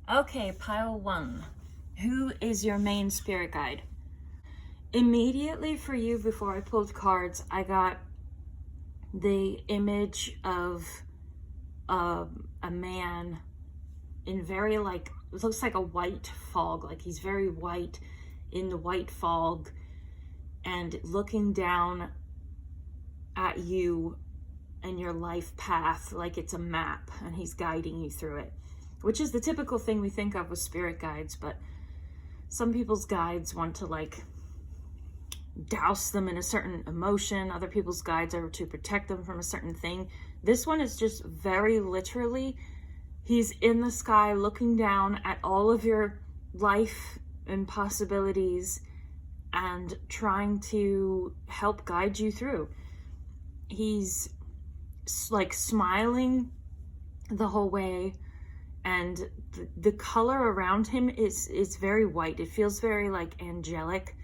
Okay, pile one. Who is your main spirit guide? Immediately for you, before I pulled cards, I got the image of a man in very it looks like a white fog, like he's very white in the white fog and looking down at you and your life path like it's a map, and he's guiding you through it, which is the typical thing we think of with spirit guides. But some people's guides want to douse them in a certain emotion. Other people's guides are to protect them from a certain thing. This one is just very literally, he's in the sky looking down at all of your life and possibilities and trying to help guide you through. He's like smiling the whole way, and the color around him is very white. It feels very angelic.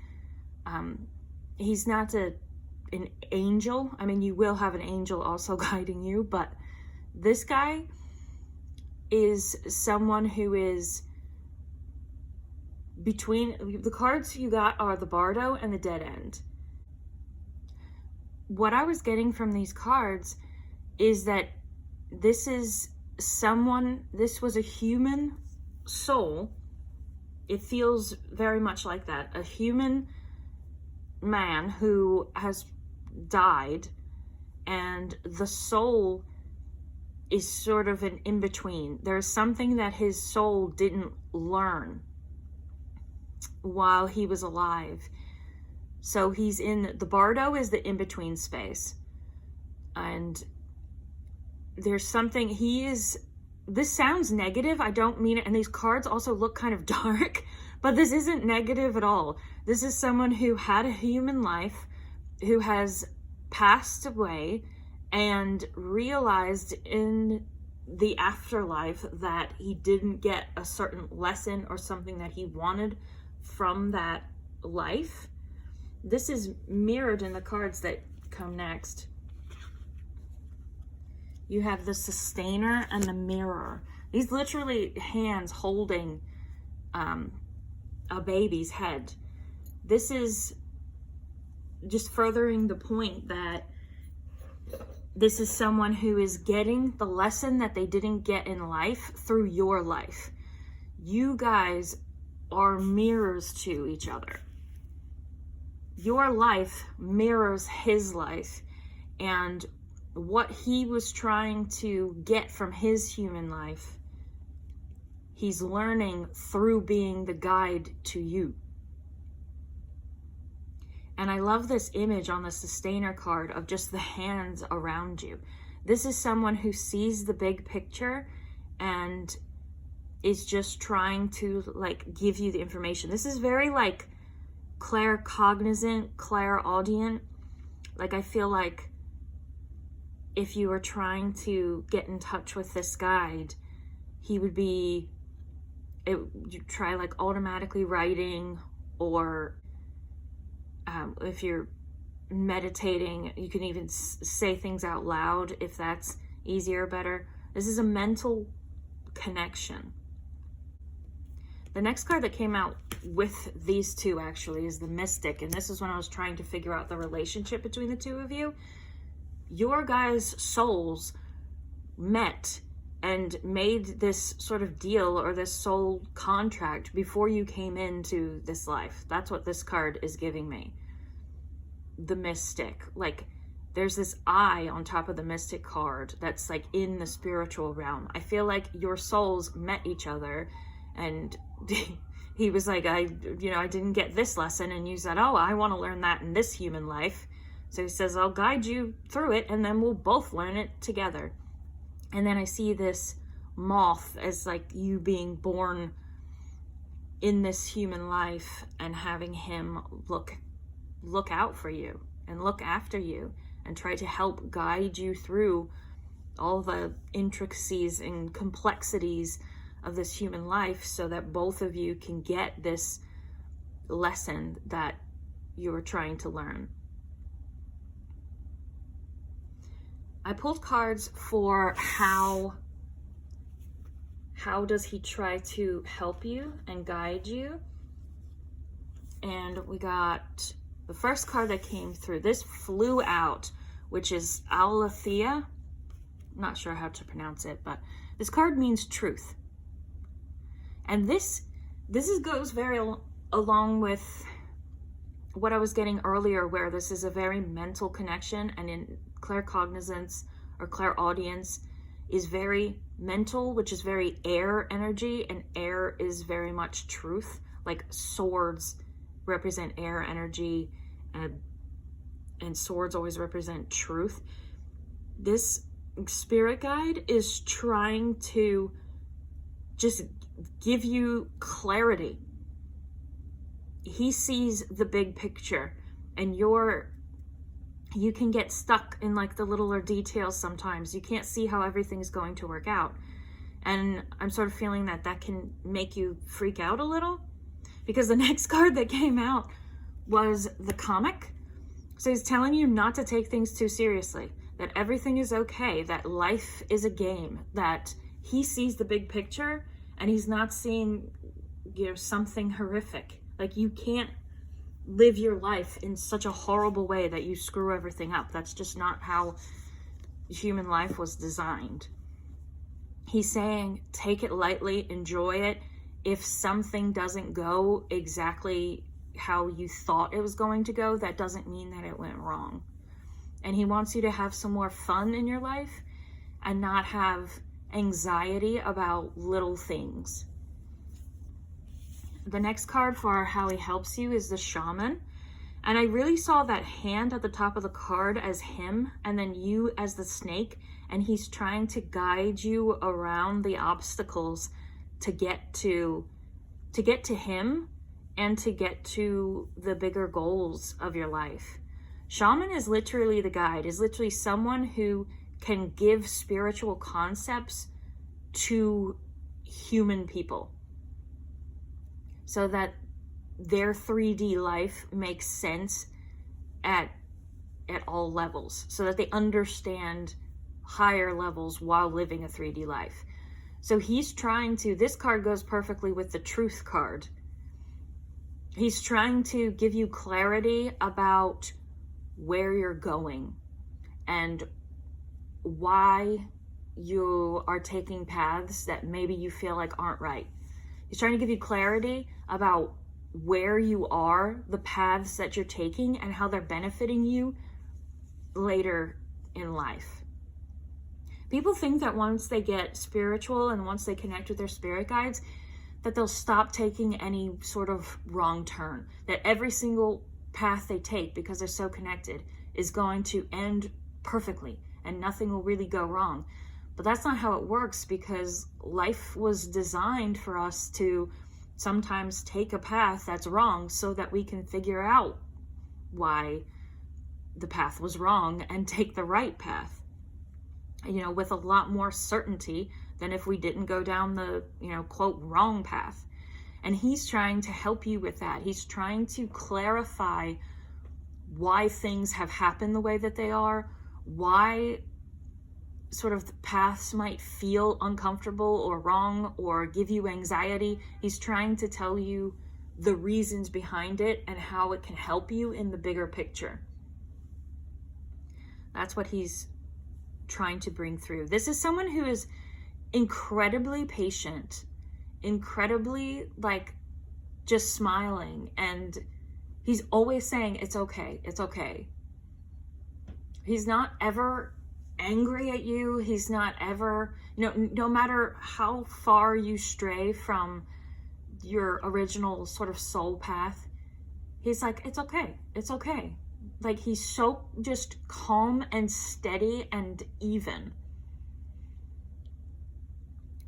He's not an angel. I mean, you will have an angel also guiding you, but this guy is someone who is between. The cards you got are the Bardo and the Dead End. What I was getting from these cards is that this was a human soul. It feels very much like that. A human man who has died, and the soul is sort of an in-between. There's something that his soul didn't learn while he was alive. So he's in, the Bardo is the in-between space. And there's something, this sounds negative, I don't mean it, and these cards also look kind of dark, but this isn't negative at all. This is someone who had a human life, who has passed away, and realized in the afterlife that he didn't get a certain lesson or something that he wanted from that life. This is mirrored in the cards that come next. You have the Sustainer and the Mirror. These literally hands holding a baby's head. This is just furthering the point that this is someone who is getting the lesson that they didn't get in life through your life. You guys are mirrors to each other. Your life mirrors his life, and what he was trying to get from his human life, he's learning through being the guide to you. And I love this image on the Sustainer card of just the hands around you. This is someone who sees the big picture and is just trying to give you the information. This is very claircognizant, clairaudient. I feel like if you were trying to get in touch with this guide, he would be, you try automatically writing, or if you're meditating, you can even say things out loud if that's easier or better. This is a mental connection. The next card that came out with these two actually is the Mystic, and this is when I was trying to figure out the relationship between the two of you. Your guys' souls met and made this sort of deal or this soul contract before you came into this life. That's what this card is giving me. The Mystic. There's this eye on top of the Mystic card that's in the spiritual realm. I feel like your souls met each other, and he was I didn't get this lesson, and you said, oh, I want to learn that in this human life. So he says, I'll guide you through it, and then we'll both learn it together. And then I see this moth as you being born in this human life and having him look out for you and look after you and try to help guide you through all the intricacies and complexities of this human life, so that both of you can get this lesson that you're trying to learn. I pulled cards for how How does he try to help you and guide you? And we got the first card that came through. This flew out, which is Aletheia. Not sure how to pronounce it, but this card means truth. And this goes very along with what I was getting earlier, where this is a very mental connection, and in claircognizance or clairaudience is very mental, which is very air energy, and air is very much truth. Like swords represent air energy, and swords always represent truth. This spirit guide is trying to just give you clarity. He sees the big picture, and you can get stuck in like the littler details sometimes. You can't see how everything's going to work out. And I'm sort of feeling that can make you freak out a little, because the next card that came out was the comic. So he's telling you not to take things too seriously, that everything is okay, that life is a game, that he sees the big picture and he's not seeing, something horrific. Like, you can't live your life in such a horrible way that you screw everything up. That's just not how human life was designed. He's saying, take it lightly, enjoy it. If something doesn't go exactly how you thought it was going to go, that doesn't mean that it went wrong. And he wants you to have some more fun in your life and not have anxiety about little things. The next card for how he helps you is the shaman. And I really saw that hand at the top of the card as him, and then you as the snake. And he's trying to guide you around the obstacles to get to him and to get to the bigger goals of your life. Shaman is literally the guide, is literally someone who can give spiritual concepts to human people so that their 3D life makes sense at all levels, so that they understand higher levels while living a 3D life. So he's trying to, this card goes perfectly with the truth card. He's trying to give you clarity about where you're going and why you are taking paths that maybe you feel like aren't right. He's trying to give you clarity about where you are, the paths that you're taking, and how they're benefiting you later in life. People think that once they get spiritual and once they connect with their spirit guides, that they'll stop taking any sort of wrong turn, that every single path they take, because they're so connected, is going to end perfectly and nothing will really go wrong. But that's not how it works, because life was designed for us to sometimes take a path that's wrong so that we can figure out why the path was wrong and take the right path, with a lot more certainty than if we didn't go down the, quote, wrong path. And he's trying to help you with that. He's trying to clarify why things have happened the way that they are, why sort of the paths might feel uncomfortable or wrong or give you anxiety. He's trying to tell you the reasons behind it and how it can help you in the bigger picture. That's what he's trying to bring through. This is someone who is incredibly patient, incredibly just smiling, and he's always saying it's okay, it's okay. He's not ever angry at you. He's not ever, no matter how far you stray from your original sort of soul path, he's like, it's okay, it's okay. Like, he's so just calm and steady and even.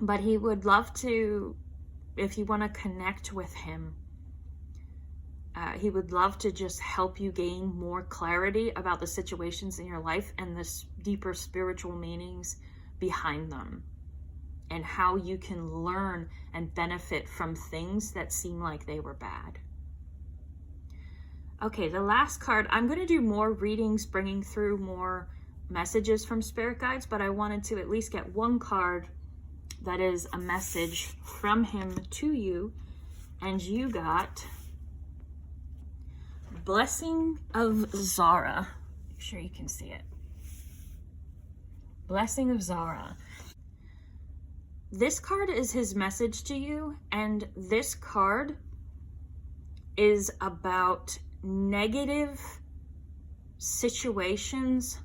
But he would love to, if you want to connect with him, he would love to just help you gain more clarity about the situations in your life and the deeper spiritual meanings behind them, and how you can learn and benefit from things that seem like they were bad. Okay, the last card, I'm going to do more readings, bringing through more messages from spirit guides, but I wanted to at least get one card that is a message from him to you. And you got Blessing of Zara. Make sure you can see it. Blessing of Zara. This card is his message to you, and this card is about negative situations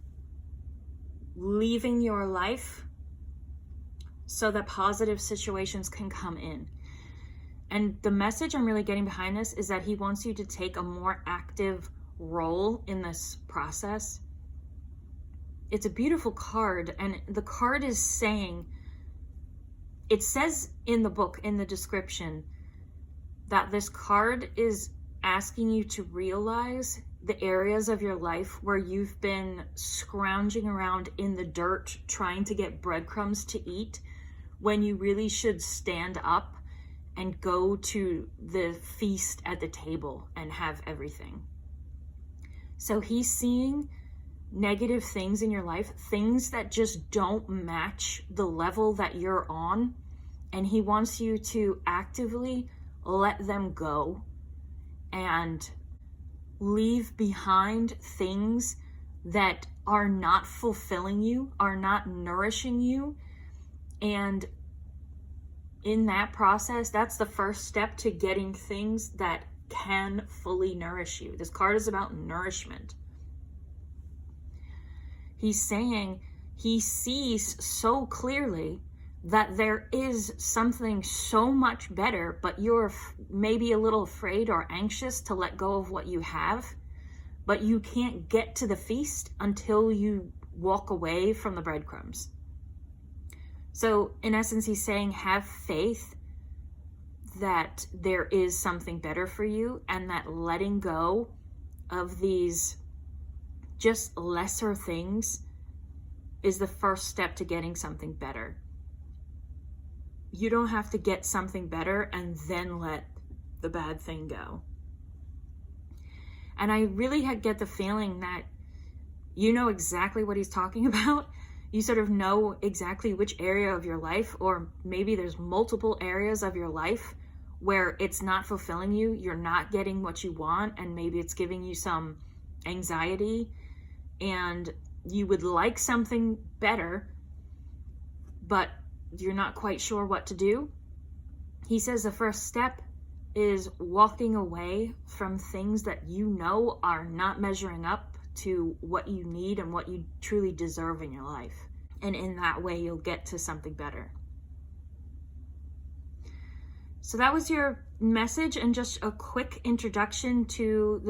leaving your life so that positive situations can come in. And the message I'm really getting behind this is that he wants you to take a more active role in this process. It's a beautiful card, and the card is saying, it says in the book, in the description, that this card is asking you to realize the areas of your life where you've been scrounging around in the dirt trying to get breadcrumbs to eat, when you really should stand up and go to the feast at the table and have everything. So he's seeing negative things in your life, things that just don't match the level that you're on, and he wants you to actively let them go and leave behind things that are not fulfilling you, are not nourishing you. And in that process, that's the first step to getting things that can fully nourish you. This card is about nourishment. He's saying he sees so clearly that there is something so much better, but you're maybe a little afraid or anxious to let go of what you have, but you can't get to the feast until you walk away from the breadcrumbs. So in essence, he's saying, have faith that there is something better for you, and that letting go of these just lesser things is the first step to getting something better. You don't have to get something better and then let the bad thing go. And I really get the feeling that you know exactly what he's talking about. You sort of know exactly which area of your life, or maybe there's multiple areas of your life where it's not fulfilling you, you're not getting what you want, and maybe it's giving you some anxiety, and you would like something better, but you're not quite sure what to do. He says the first step is walking away from things that you know are not measuring up to what you need and what you truly deserve in your life. And in that way, you'll get to something better. So that was your message, and just a quick introduction to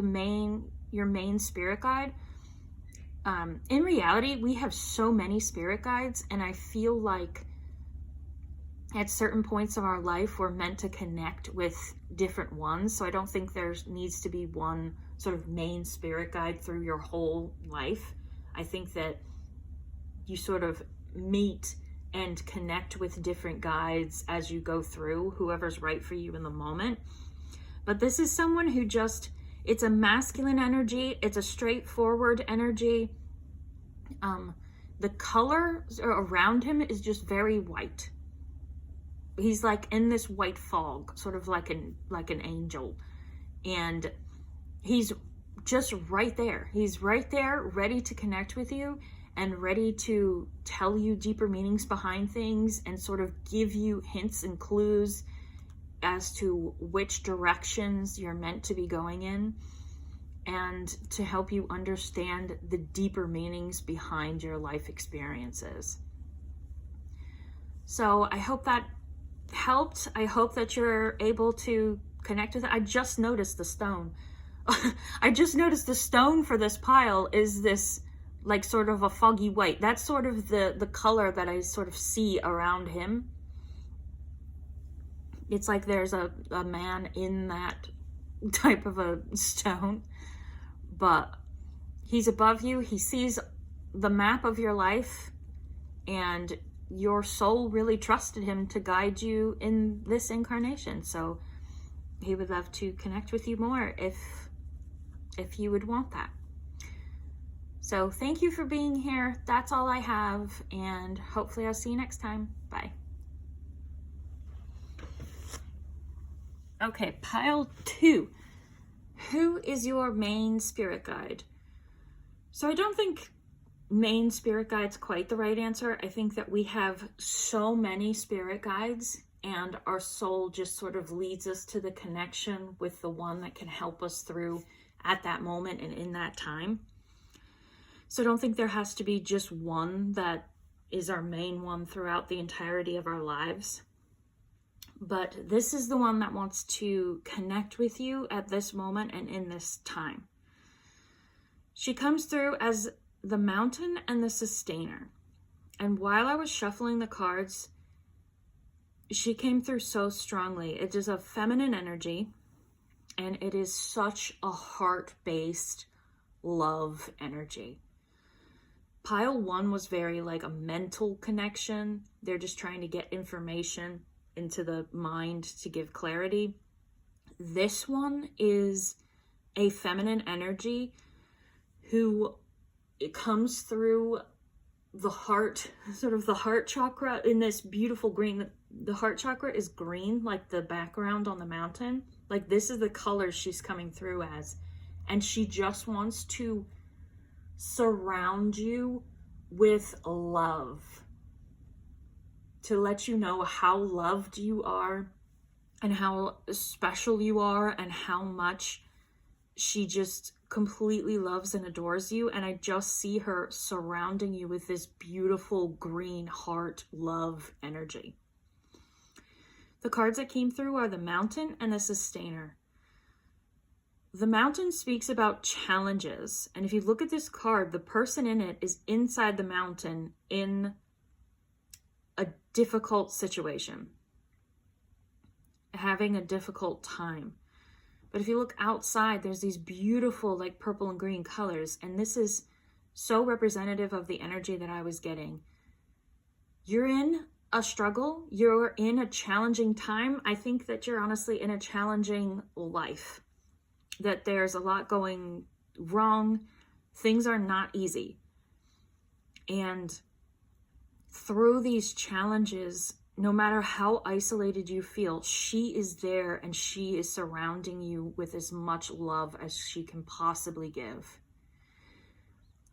your main spirit guide. In reality, we have so many spirit guides, and I feel like at certain points of our life, we're meant to connect with different ones. So I don't think there needs to be one sort of main spirit guide through your whole life. I think that you sort of meet and connect with different guides as you go through, whoever's right for you in the moment. But this is someone who it's a masculine energy. It's a straightforward energy. The color around him is just very white. He's like in this white fog, sort of like an angel. And he's just right there. He's right there, ready to connect with you and ready to tell you deeper meanings behind things and sort of give you hints and clues as to which directions you're meant to be going in, and to help you understand the deeper meanings behind your life experiences. So I hope that helped. I hope that you're able to connect with it. I just noticed the stone. I just noticed the stone for this pile is this like sort of a foggy white. That's sort of the color that I sort of see around him. It's like there's a man in that type of a stone, but he's above you. He sees the map of your life, and your soul really trusted him to guide you in this incarnation. So he would love to connect with you more if you would want that. So thank you for being here. That's all I have, and hopefully I'll see you next time. Bye. Okay, pile 2. Who is your main spirit guide? So I don't think main spirit guide's quite the right answer. I think that we have so many spirit guides, and our soul just sort of leads us to the connection with the one that can help us through at that moment and in that time. So I don't think there has to be just one that is our main one throughout the entirety of our lives. But this is the one that wants to connect with you at this moment and in this time. She comes through as the Mountain and the Sustainer. And while I was shuffling the cards, she came through so strongly. It is a feminine energy, and it is such a heart-based love energy. Pile 1 was very like a mental connection. They're just trying to get information into the mind to give clarity. This one is a feminine energy who it comes through the heart, sort of the heart chakra in this beautiful green. The heart chakra is green, like the background on the mountain. Like this is the color she's coming through as. And she just wants to surround you with love, to let you know how loved you are and how special you are and how much she just completely loves and adores you. And I just see her surrounding you with this beautiful green heart love energy. The cards that came through are the Mountain and the Sustainer. The Mountain speaks about challenges. And if you look at this card, the person in it is inside the mountain in a difficult situation, having a difficult time. But if you look outside, there's these beautiful like purple and green colors, and this is so representative of the energy that I was getting. You're in a struggle, you're in a challenging time. I think that you're honestly in a challenging life, that there's a lot going wrong, things are not easy. And through these challenges, no matter how isolated you feel, she is there and she is surrounding you with as much love as she can possibly give.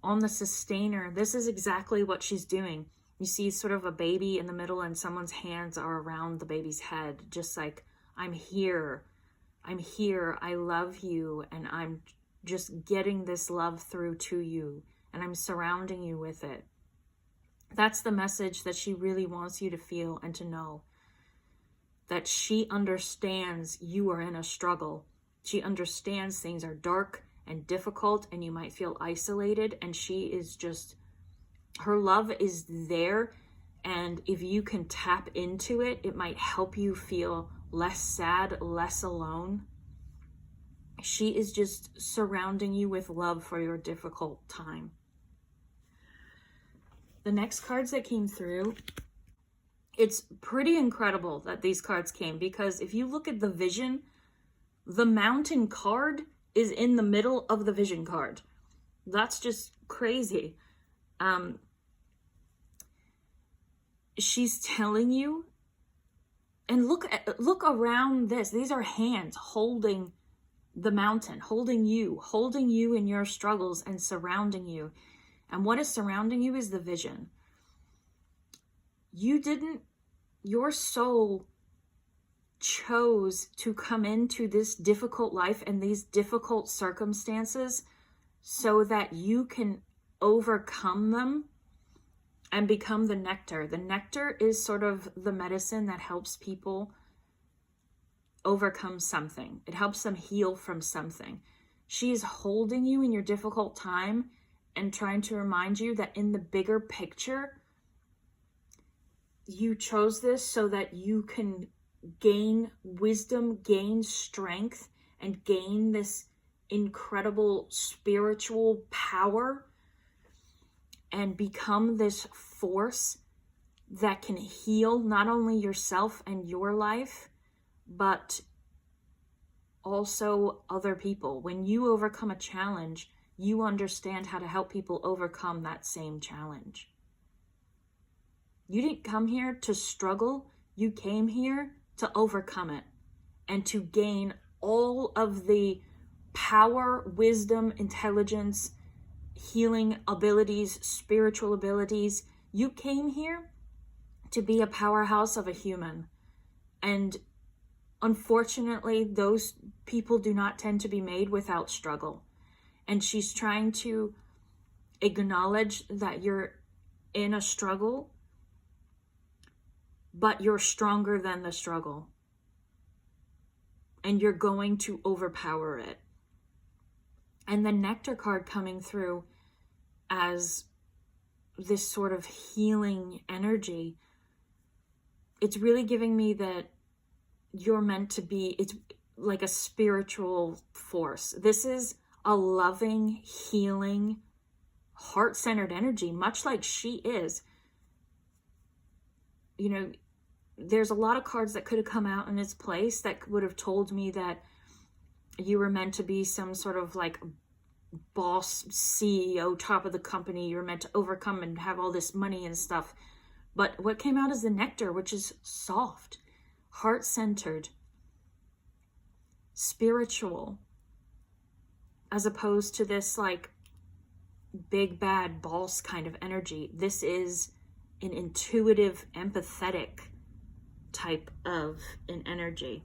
On the Sustainer, this is exactly what she's doing. You see sort of a baby in the middle and someone's hands are around the baby's head, just like, I'm here, I love you, and I'm just getting this love through to you, and I'm surrounding you with it. That's the message that she really wants you to feel and to know. That she understands you are in a struggle. She understands things are dark and difficult and you might feel isolated, and she is just, her love is there, and if you can tap into it, it might help you feel less sad, less alone. She is just surrounding you with love for your difficult time. The next cards that came through, it's pretty incredible that these cards came, because if you look at the Vision, the Mountain card is in the middle of the Vision card. That's just crazy. She's telling you, and look around this. These are hands holding the mountain, holding you in your struggles and surrounding you. And what is surrounding you is the Vision. Your soul chose to come into this difficult life and these difficult circumstances so that you can overcome them and become the nectar. The nectar is sort of the medicine that helps people overcome something. It helps them heal from something. She is holding you in your difficult time and trying to remind you that in the bigger picture, you chose this so that you can gain wisdom, gain strength, and gain this incredible spiritual power and become this force that can heal not only yourself and your life, but also other people. When you overcome a challenge, you understand how to help people overcome that same challenge. You didn't come here to struggle. You came here to overcome it. and to gain all of the power, wisdom, intelligence, healing abilities, spiritual abilities. You came here to be a powerhouse of a human. And unfortunately, those people do not tend to be made without struggle. And she's trying to acknowledge that you're in a struggle, but you're stronger than the struggle. And you're going to overpower it. And the Nectar card coming through as this sort of healing energy, it's really giving me that you're meant to be, it's like a spiritual force. This is a loving, healing, heart-centered energy, much like she is. You know, there's a lot of cards that could have come out in its place that would have told me that you were meant to be some sort of like boss, CEO, top of the company. You're meant to overcome and have all this money and stuff. But what came out is the Nectar, which is soft, heart-centered, spiritual, as opposed to this like big bad boss kind of energy. This is an intuitive, empathetic type of an energy.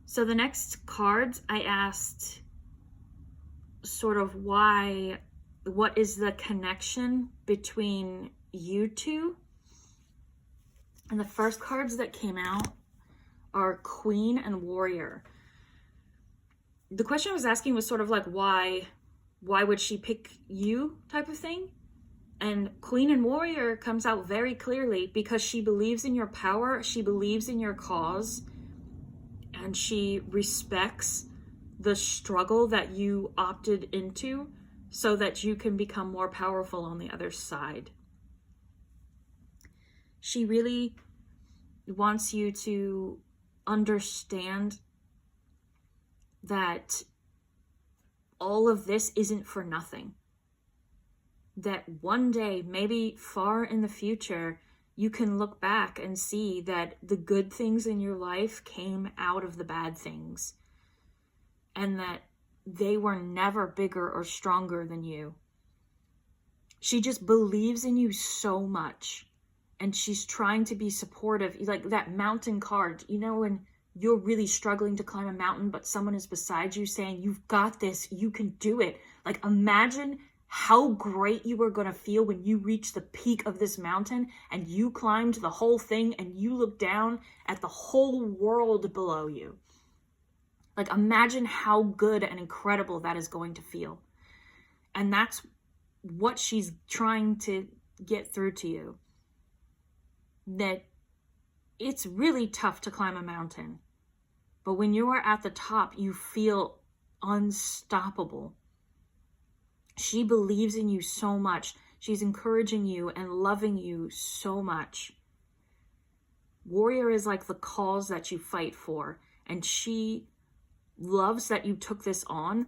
So the next cards, I asked sort of what is the connection between you two? And the first cards that came out are Queen and Warrior. The question I was asking was sort of like, why would she pick you type of thing? And Queen and Warrior comes out very clearly because she believes in your power, she believes in your cause, and she respects the struggle that you opted into so that you can become more powerful on the other side. She really wants you to understand that all of this isn't for nothing. That one day, maybe far in the future, you can look back and see that the good things in your life came out of the bad things. And that they were never bigger or stronger than you. She just believes in you so much. And she's trying to be supportive. Like that mountain card, you know, when you're really struggling to climb a mountain, but someone is beside you saying, you've got this, you can do it. Like imagine how great you were going to feel when you reach the peak of this mountain and you climbed the whole thing and you look down at the whole world below you. Like imagine how good and incredible that is going to feel. And that's what she's trying to get through to you. That it's really tough to climb a mountain. But when you are at the top, you feel unstoppable. She believes in you so much. She's encouraging you and loving you so much. Warrior is like the cause that you fight for. And she loves that you took this on.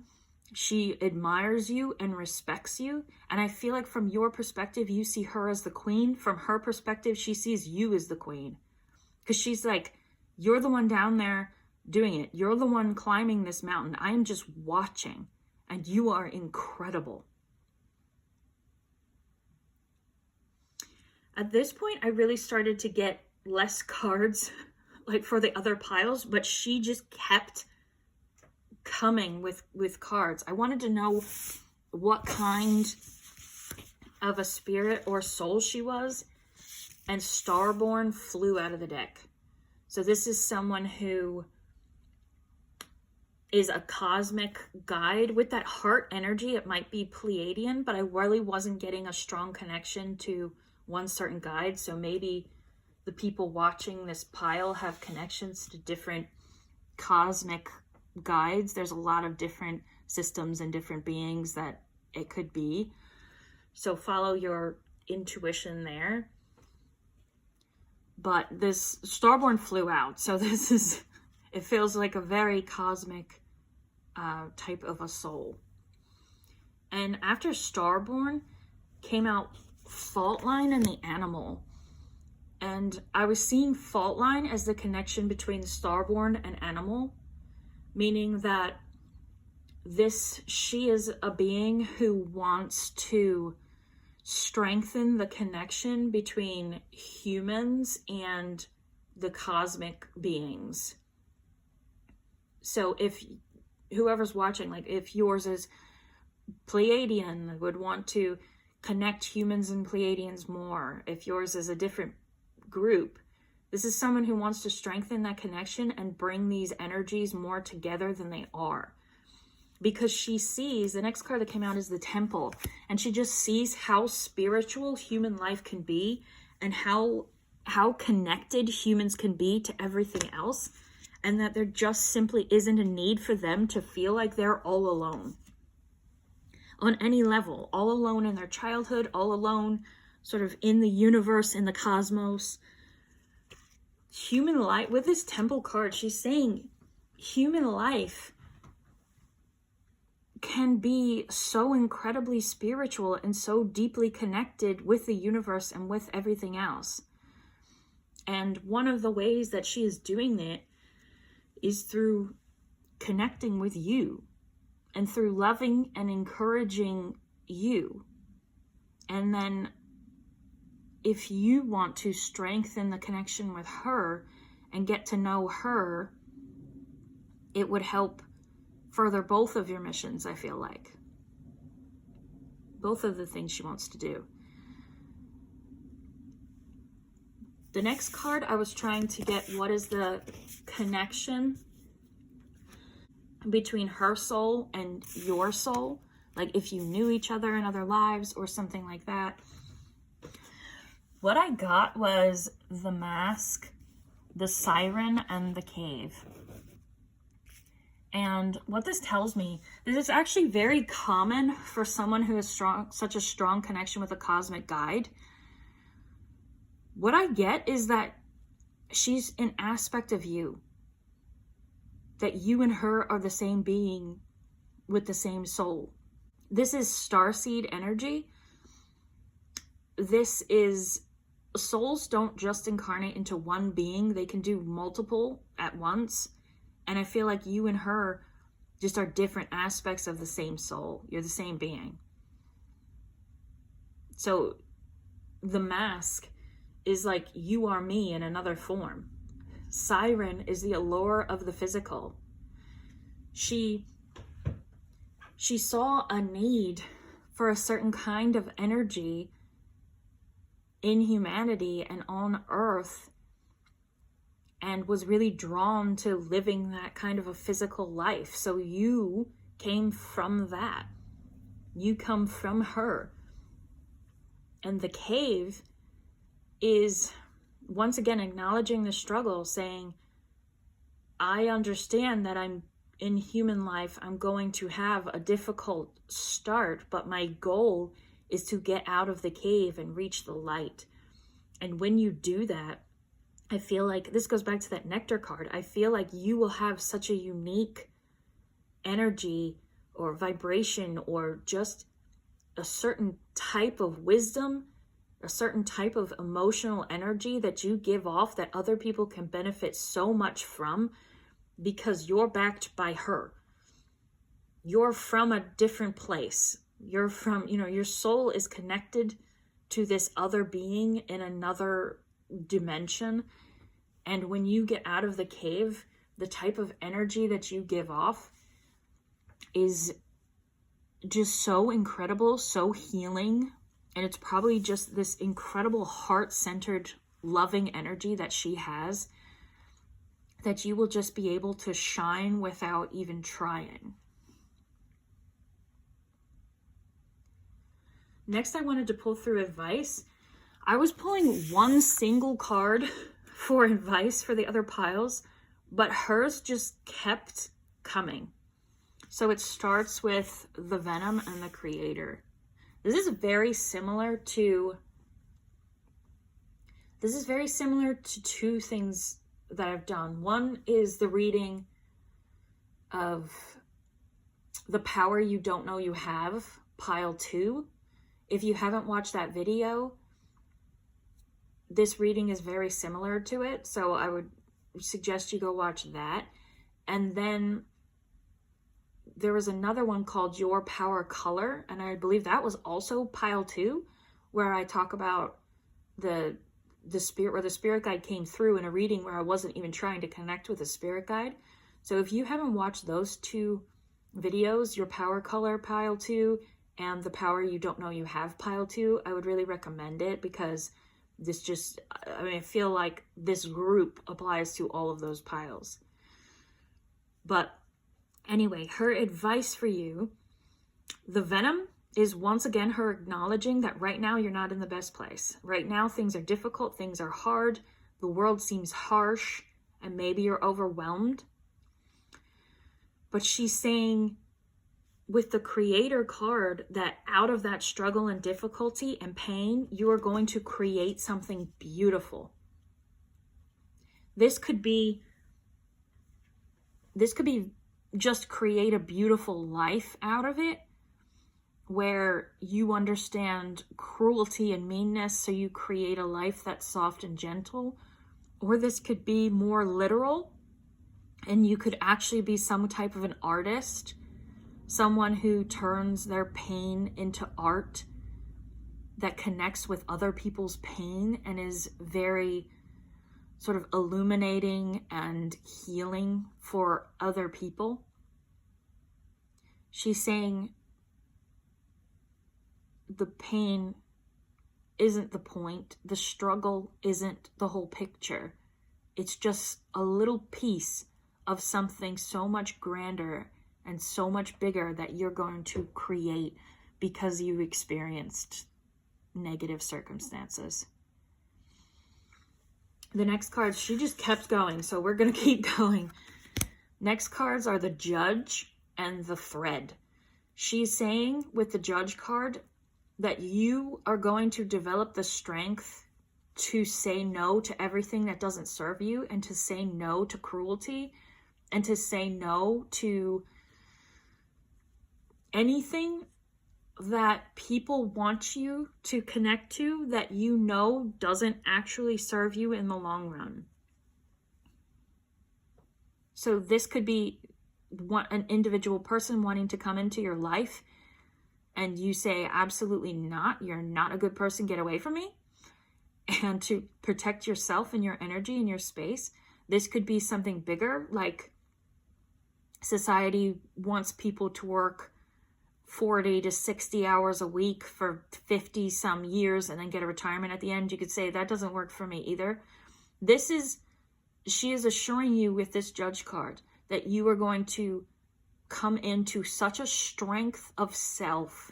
She admires you and respects you. And I feel like from your perspective, you see her as the queen. From her perspective, she sees you as the queen. Because she's like, you're the one down there doing it. You're the one climbing this mountain. I am just watching. And you are incredible. At this point, I really started to get less cards like for the other piles, but she just kept coming with cards. I wanted to know what kind of a spirit or soul she was, and Starborn flew out of the deck. So this is someone who is a cosmic guide with that heart energy. It might be Pleiadian, but I really wasn't getting a strong connection to one certain guide. So maybe the people watching this pile have connections to different cosmic guides. There's a lot of different systems and different beings that it could be. So follow your intuition there. But this Starborn flew out. So this is, it feels like a very cosmic type of a soul. And after Starborn came out Faultline and the Animal. And I was seeing fault line as the connection between the starborn and animal, meaning that she is a being who wants to strengthen the connection between humans and the cosmic beings. So if whoever's watching, like if yours is Pleiadian, would want to connect humans and Pleiadians more. If yours is a different group, this is someone who wants to strengthen that connection and bring these energies more together than they are. Because she sees, the next card that came out is the Temple, and she just sees how spiritual human life can be and how connected humans can be to everything else, and that there just simply isn't a need for them to feel like they're all alone on any level, all alone in their childhood, all alone sort of in the universe, in the cosmos. Human life, with this Temple card, she's saying human life can be so incredibly spiritual and so deeply connected with the universe and with everything else. And one of the ways that she is doing that is through connecting with you and through loving and encouraging you. And then if you want to strengthen the connection with her and get to know her, it would help further both of your missions, I feel like. Both of the things she wants to do. The next card, I was trying to get what is the connection between her soul and your soul. Like if you knew each other in other lives or something like that. What I got was the Mask, the Siren, and the Cave. And what this tells me, this is actually very common for someone who has such a strong connection with a cosmic guide. What I get is that she's an aspect of you. That you and her are the same being with the same soul. This is starseed energy. This is, souls don't just incarnate into one being. They can do multiple at once. And I feel like you and her just are different aspects of the same soul. You're the same being. So the Mask is like you are me in another form. Siren is the allure of the physical. She saw a need for a certain kind of energy in humanity and on Earth, and was really drawn to living that kind of a physical life. So you came from that. You come from her. And the Cave is, once again, acknowledging the struggle, saying, I understand that I'm in human life, I'm going to have a difficult start, but my goal is to get out of the cave and reach the light. And when you do that, I feel like, this goes back to that Nectar card, I feel like you will have such a unique energy or vibration or just a certain type of wisdom, a certain type of emotional energy that you give off that other people can benefit so much from, because you're backed by her. You're from a different place. You're from, your soul is connected to this other being in another dimension. And when you get out of the cave, the type of energy that you give off is just so incredible, so healing. And it's probably just this incredible heart-centered, loving energy that she has, that you will just be able to shine without even trying. Next, I wanted to pull through advice. I was pulling one single card for advice for the other piles, but hers just kept coming. So it starts with the Venom and the Creator. This is very similar to two things that I've done. One is the reading of The Power You Don't Know You Have, pile 2. If you haven't watched that video, this reading is very similar to it, so I would suggest you go watch that. And then there was another one called Your Power Color, and I believe that was also pile 2, where I talk about the spirit, where the spirit guide came through in a reading where I wasn't even trying to connect with a spirit guide. So if you haven't watched those 2 videos, Your Power Color pile 2 and The Power You Don't Know You Have pile 2, I would really recommend it, because this just, I mean, I feel like this group applies to all of those piles. But anyway, her advice for you, the venom is once again her acknowledging that right now you're not in the best place. Right now things are difficult, things are hard, the world seems harsh, and maybe you're overwhelmed. But she's saying with the Creator card that out of that struggle and difficulty and pain, you are going to create something beautiful. This could be just create a beautiful life out of it, where you understand cruelty and meanness, so you create a life that's soft and gentle. Or this could be more literal, and you could actually be some type of an artist, someone who turns their pain into art that connects with other people's pain and is very sort of illuminating and healing for other people. She's saying the pain isn't the point, the struggle isn't the whole picture. It's just a little piece of something so much grander and so much bigger that you're going to create because you've experienced negative circumstances. The next cards, she just kept going, so we're going to keep going. Next cards are the Judge and the Thread. She's saying with the Judge card that you are going to develop the strength to say no to everything that doesn't serve you, and to say no to cruelty, and to say no to anything that people want you to connect to that you know doesn't actually serve you in the long run. So this could be an individual person wanting to come into your life and you say, absolutely not, you're not a good person, get away from me. And to protect yourself and your energy and your space. This could be something bigger, like society wants people to work 40 to 60 hours a week for 50 some years and then get a retirement at the end. You could say that doesn't work for me either. She is assuring you with this Judge card that you are going to come into such a strength of self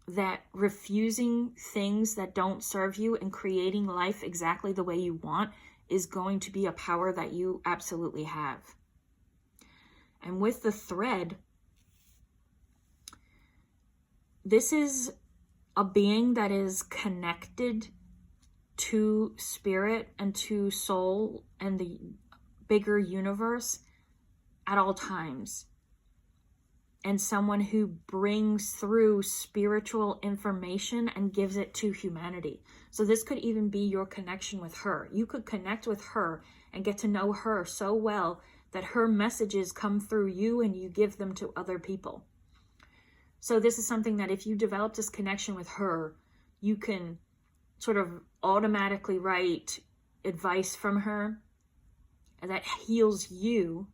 that refusing things that don't serve you and creating life exactly the way you want is going to be a power that you absolutely have. And with the Thread, this is a being that is connected to spirit and to soul and the bigger universe at all times. And someone who brings through spiritual information and gives it to humanity. So this could even be your connection with her. You could connect with her and get to know her so well that her messages come through you and you give them to other people. So this is something that if you develop this connection with her, you can sort of automatically write advice from her that heals you.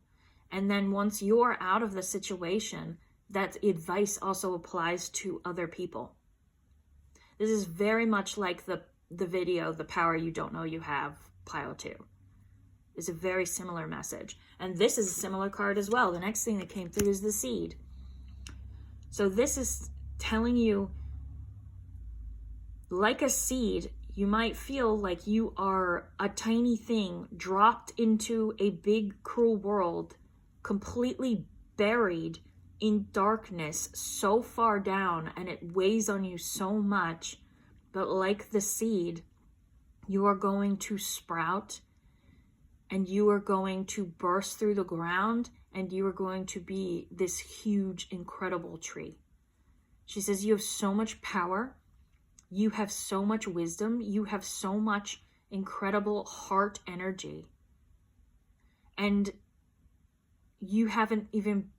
And then once you're out of the situation, that advice also applies to other people. This is very much like the video, The Power You Don't Know You Have, pile 2. It's a very similar message. And this is a similar card as well. The next thing that came through is the Seed. So this is telling you, like a seed, you might feel like you are a tiny thing dropped into a big, cruel world, completely buried in darkness so far down, and it weighs on you so much. But like the seed, you are going to sprout, and you are going to burst through the ground, and you are going to be this huge, incredible tree. She says you have so much power You have so much wisdom. You have so much incredible heart energy. And you haven't even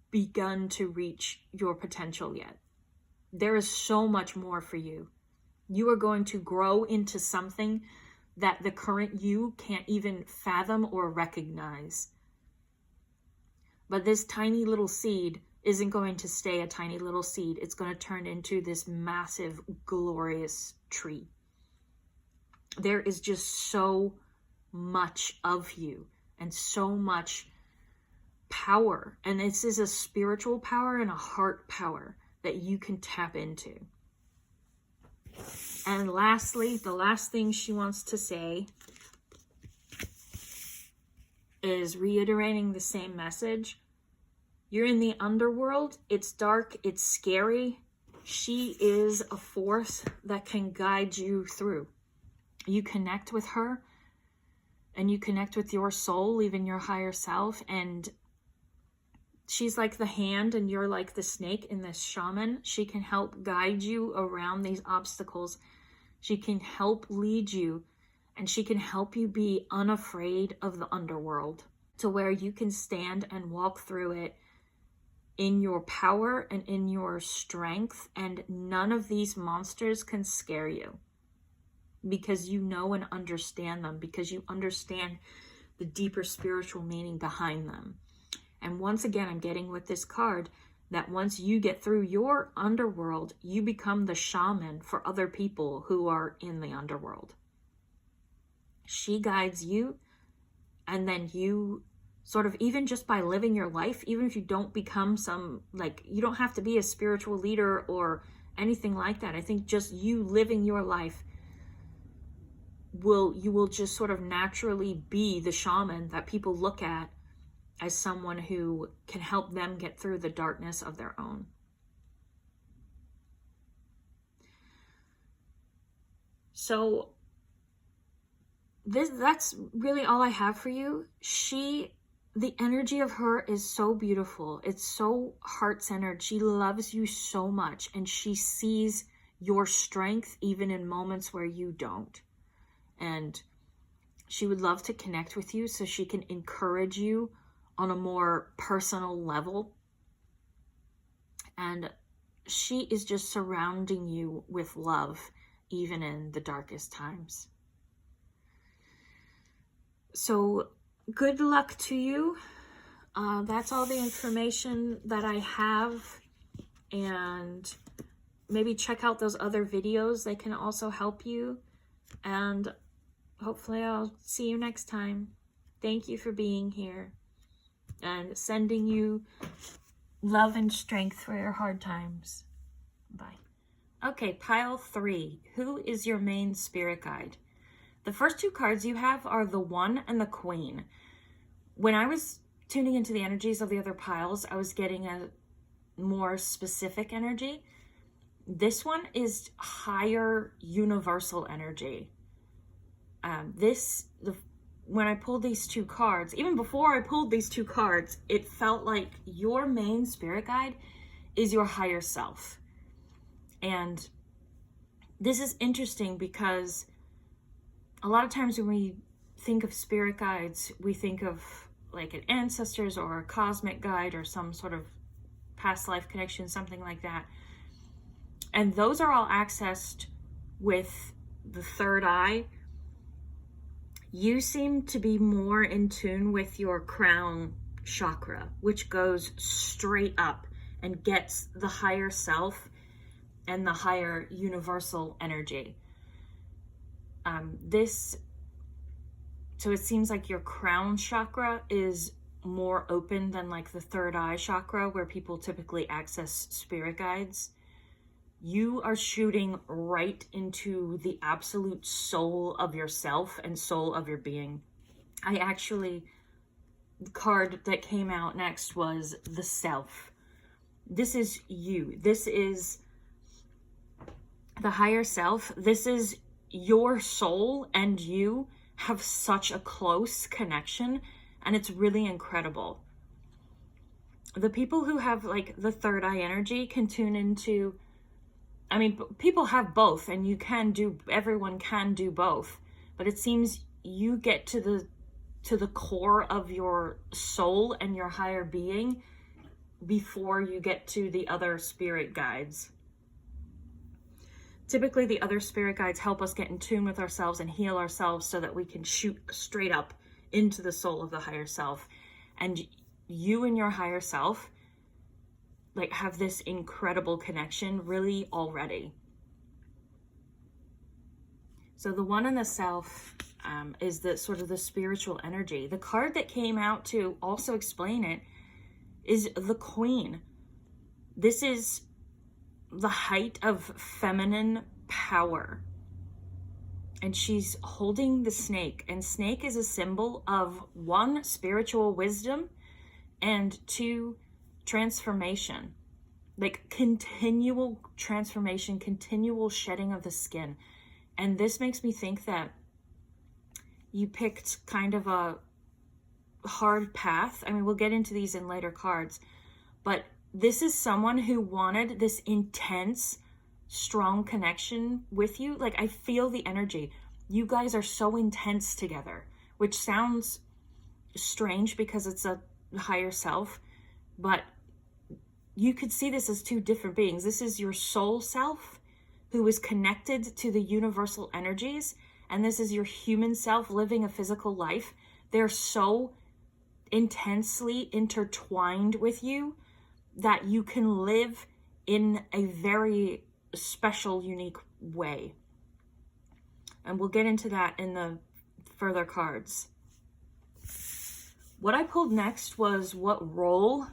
begun to reach your potential yet. There is so much more for you. You are going to grow into something that the current you can't even fathom or recognize. But this tiny little seed isn't going to stay a tiny little seed. It's going to turn into this massive, glorious tree. There is just so much of you and so much power. And this is a spiritual power and a heart power that you can tap into. And lastly, the last thing she wants to say is reiterating the same message. You're in the underworld. It's dark. It's scary. She is a force that can guide you through. You connect with her and you connect with your soul, even your higher self. And she's like the hand and you're like the snake in this shaman. She can help guide you around these obstacles. She can help lead you, and she can help you be unafraid of the underworld to where you can stand and walk through it in your power and in your strength, and none of these monsters can scare you because you know and understand them, because you understand the deeper spiritual meaning behind them. And once again, I'm getting with this card that once you get through your underworld, you become the shaman for other people who are in the underworld. She guides you, and then you sort of, even just by living your life, even if you don't become some, like, you don't have to be a spiritual leader or anything like that. I think just you living your life you will just sort of naturally be the shaman that people look at as someone who can help them get through the darkness of their own. So that's really all I have for you. The energy of her is so beautiful. It's so heart-centered. She loves you so much, and she sees your strength even in moments where you don't. And she would love to connect with you so she can encourage you on a more personal level. And she is just surrounding you with love, even in the darkest times. So good luck to you. That's all the information that I have. And maybe check out those other videos. They can also help you. And hopefully I'll see you next time. Thank you for being here. And sending you love and strength for your hard times. Bye. Okay, pile 3. Who is your main spirit guide? The first 2 cards you have are the 1 and the Queen. When I was tuning into the energies of the other piles, I was getting a more specific energy. This one is higher universal energy. When I pulled these 2 cards, even before I pulled these 2 cards, it felt like your main spirit guide is your higher self. And this is interesting because a lot of times when we think of spirit guides, we think of like an ancestors or a cosmic guide or some sort of past life connection, something like that. And those are all accessed with the third eye. You seem to be more in tune with your crown chakra, which goes straight up and gets the higher self and the higher universal energy. So it seems like your crown chakra is more open than like the third eye chakra, where people typically access spirit guides. You are shooting right into the absolute soul of yourself and soul of your being. The card that came out next was the self. This is you. This is the higher self. This is your soul, and you have such a close connection, and it's really incredible. The people who have like the third eye energy can tune into I mean, people have both, and everyone can do both, but it seems you get to the core of your soul and your higher being before you get to the other spirit guides. Typically, the other spirit guides help us get in tune with ourselves and heal ourselves so that we can shoot straight up into the soul of the higher self. And you and your higher self like have this incredible connection really already. So the one in the south is the sort of the spiritual energy. The card that came out to also explain it is the Queen. This is the height of feminine power. And she's holding the snake. And snake is a symbol of 1, spiritual wisdom, and 2, transformation. Like continual transformation, continual shedding of the skin. And this makes me think that you picked kind of a hard path. I mean, we'll get into these in later cards, but this is someone who wanted this intense, strong connection with you. Like, I feel the energy. You guys are so intense together, which sounds strange because it's a higher self, but you could see this as 2 different beings. This is your soul self who is connected to the universal energies, and this is your human self living a physical life. They're so intensely intertwined with you that you can live in a very special, unique way. And we'll get into that in the further cards. What I pulled next was, what role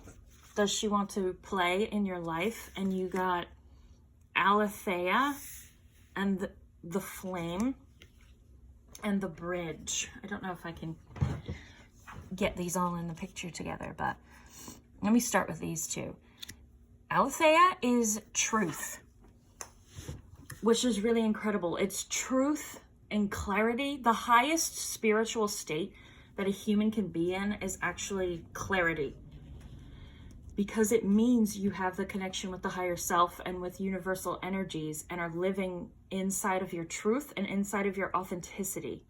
does she want to play in your life? And you got Aletheia and the flame and the bridge. I don't know if I can get these all in the picture together, but let me start with these 2. Aletheia is truth, which is really incredible. It's truth and clarity. The highest spiritual state that a human can be in is actually clarity, because it means you have the connection with the higher self and with universal energies and are living inside of your truth and inside of your authenticity.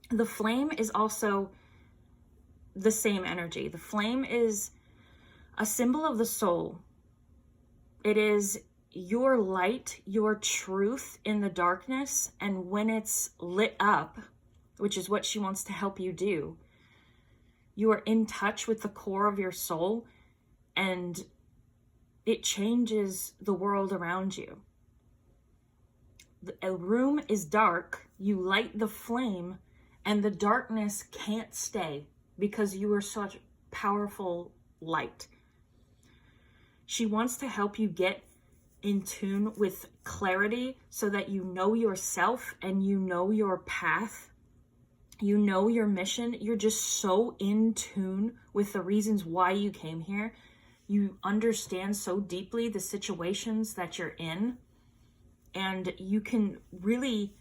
The flame is also the same energy. The flame is a symbol of the soul. It is your light, your truth in the darkness, and when it's lit up, which is what she wants to help you do, you are in touch with the core of your soul, and it changes the world around you. A room is dark, you light the flame, and the darkness can't stay because you are such powerful light. She wants to help you get in tune with clarity so that you know yourself and you know your path. You know your mission. You're just so in tune with the reasons why you came here. You understand so deeply the situations that you're in. And you can really,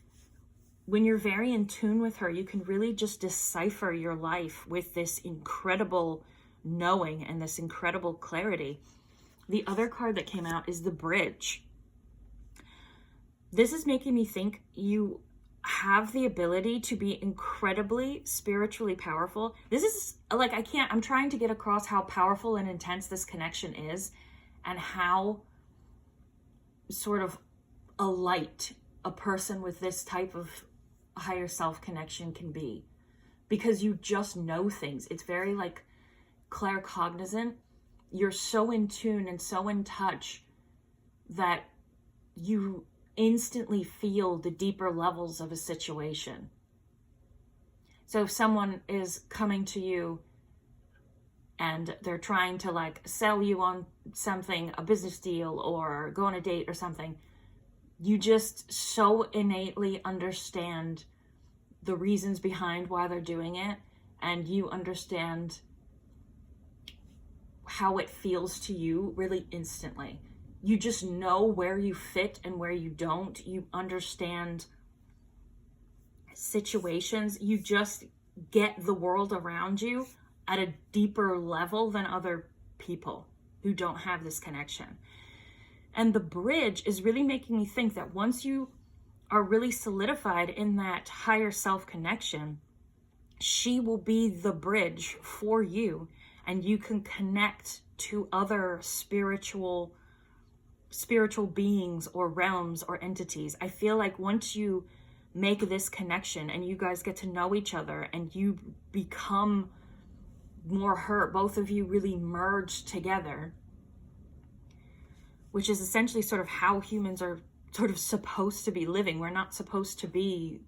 when you're very in tune with her, you can really just decipher your life with this incredible knowing and this incredible clarity. The other card that came out is the bridge. This is making me think you have the ability to be incredibly spiritually powerful. This is like, I'm trying to get across how powerful and intense this connection is, and how sort of a light a person with this type of higher self connection can be, because you just know things. It's very like claircognizant. You're so in tune and so in touch that you instantly feel the deeper levels of a situation. So if someone is coming to you and they're trying to like sell you on something, a business deal or go on a date or something, you just so innately understand the reasons behind why they're doing it, and you understand how it feels to you really instantly. You just know where you fit and where you don't. You understand situations. You just get the world around you at a deeper level than other people who don't have this connection. And the bridge is really making me think that once you are really solidified in that higher self connection, she will be the bridge for you, and you can connect to other spiritual beings or realms or entities. I feel like once you make this connection and you guys get to know each other and you become more her, both of you really merge together, which is essentially sort of how humans are sort of supposed to be living. We're not supposed to be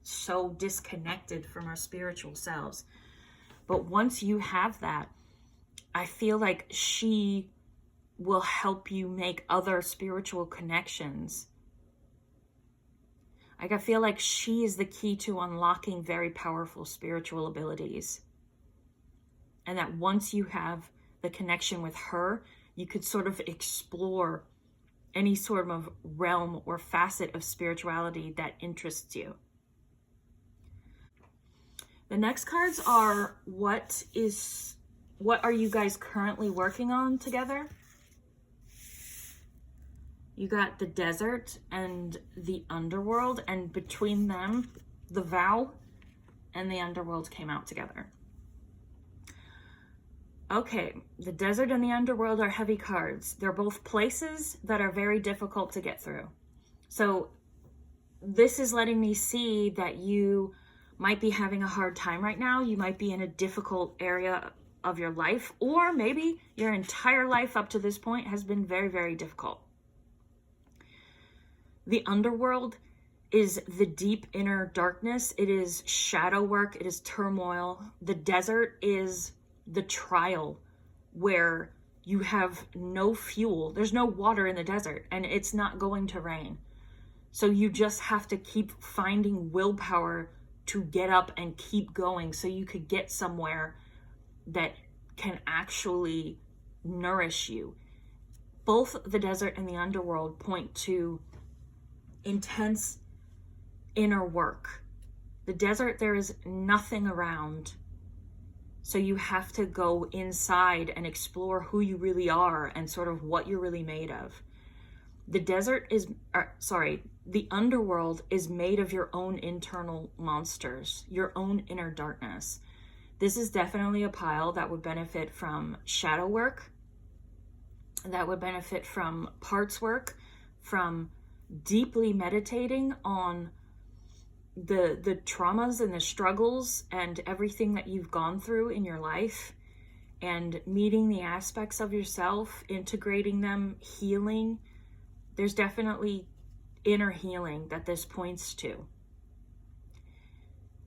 so disconnected from our spiritual selves. But once you have that, I feel like she will help you make other spiritual connections. Like, I feel like she is the key to unlocking very powerful spiritual abilities. And that once you have the connection with her, you could sort of explore any sort of realm or facet of spirituality that interests you. The next cards are what are you guys currently working on together? You got the desert and the underworld, and between them, the vow and the underworld came out together. Okay, the desert and the underworld are heavy cards. They're both places that are very difficult to get through. So this is letting me see that you might be having a hard time right now. You might be in a difficult area of your life, or maybe your entire life up to this point has been very, very difficult. The underworld is the deep inner darkness. It is shadow work. It is turmoil. The desert is the trial where you have no fuel. There's no water in the desert, and it's not going to rain. So you just have to keep finding willpower to get up and keep going so you could get somewhere that can actually nourish you. Both the desert and the underworld point to intense inner work. The desert, there is nothing around. So you have to go inside and explore who you really are and sort of what you're really made of. The underworld is made of your own internal monsters, your own inner darkness. This is definitely a pile that would benefit from shadow work, that would benefit from parts work, from deeply meditating on the traumas and the struggles and everything that you've gone through in your life, and meeting the aspects of yourself, integrating them, healing. There's definitely inner healing that this points to.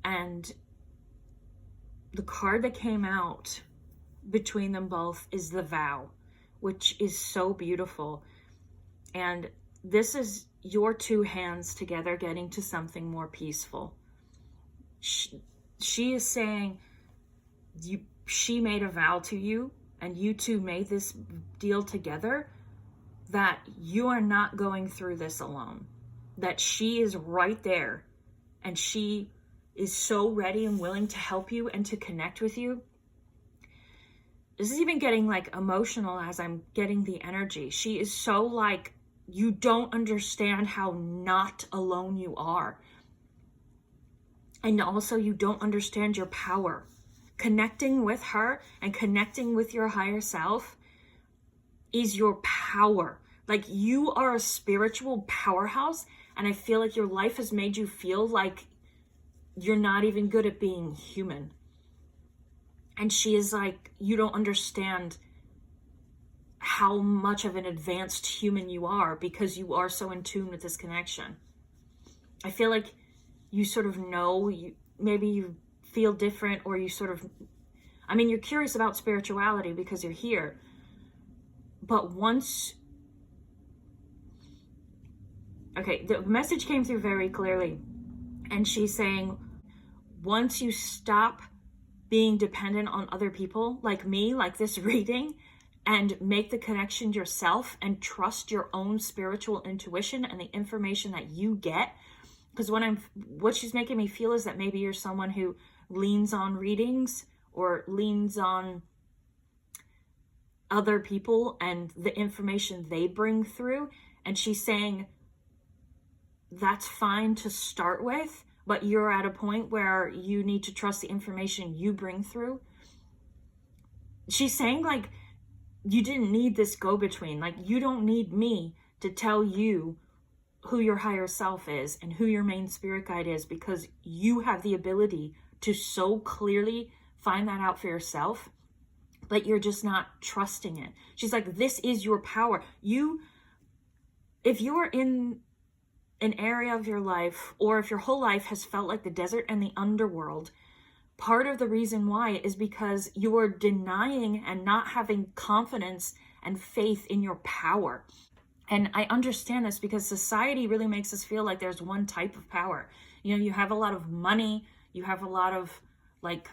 And the card that came out between them both is the vow, which is so beautiful. And this is your two hands together getting to something more peaceful. She is saying she made a vow to you, and you two made this deal together, that you are not going through this alone, that she is right there, and she is so ready and willing to help you and to connect with you. This is even getting like emotional as I'm getting the energy. She is so like, you don't understand how not alone you are. And also you don't understand your power. Connecting with her and connecting with your higher self is your power. Like, you are a spiritual powerhouse, and I feel like your life has made you feel like you're not even good at being human. And she is like, you don't understand how much of an advanced human you are because you are so in tune with this connection. I feel like you sort of know, maybe you feel different, or you sort of, I mean, you're curious about spirituality because you're here. But once, okay, the message came through very clearly. And she's saying, once you stop being dependent on other people like me, like this reading, and make the connection yourself and trust your own spiritual intuition and the information that you get. Because what she's making me feel is that maybe you're someone who leans on readings or leans on other people and the information they bring through. And she's saying that's fine to start with, but you're at a point where you need to trust the information you bring through. She's saying, like, you didn't need this go-between. Like, you don't need me to tell you who your higher self is and who your main spirit guide is, because you have the ability to so clearly find that out for yourself, but you're just not trusting it. She's like, this is your power. If you're in an area of your life, or if your whole life has felt like the desert and the underworld, part of the reason why is because you are denying and not having confidence and faith in your power. And I understand this because society really makes us feel like there's one type of power. You know, you have a lot of money, you have a lot of, like,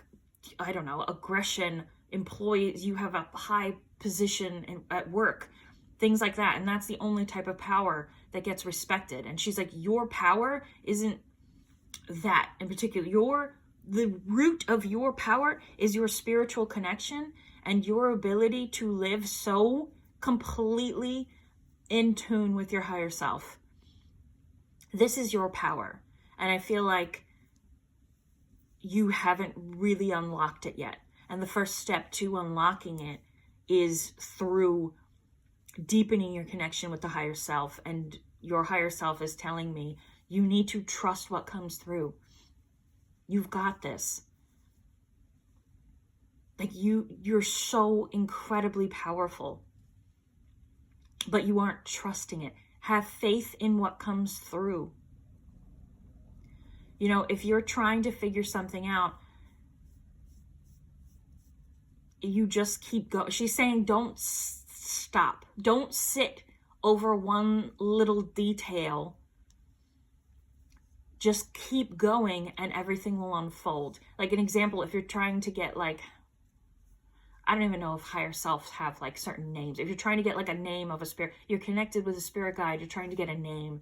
I don't know, aggression, employees, you have a high position at work, things like that. And that's the only type of power that gets respected. And she's like, your power isn't that in particular. The root of your power is your spiritual connection and your ability to live so completely in tune with your higher self. This is your power. And I feel like you haven't really unlocked it yet. And the first step to unlocking it is through deepening your connection with the higher self. And your higher self is telling me, you need to trust what comes through. You've got this. Like, you're so incredibly powerful, but you aren't trusting it. Have faith in what comes through. You know, if you're trying to figure something out, you just keep going. She's saying, don't stop. Don't sit over one little detail. Just keep going and everything will unfold. Like, an example, if you're trying to get, like, I don't even know if higher selves have, like, certain names. If you're trying to get, like, a name of a spirit, you're connected with a spirit guide, you're trying to get a name.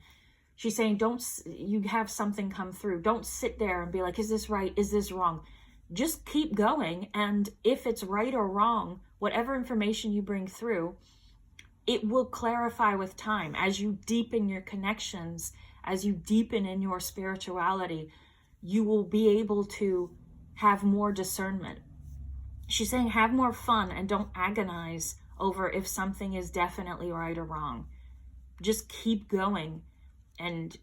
She's saying, you have something come through. Don't sit there and be like, is this right? Is this wrong? Just keep going. And if it's right or wrong, whatever information you bring through, it will clarify with time. As you deepen your connections, as you deepen in your spirituality, you will be able to have more discernment. She's saying, have more fun and don't agonize over if something is definitely right or wrong. Just keep going, and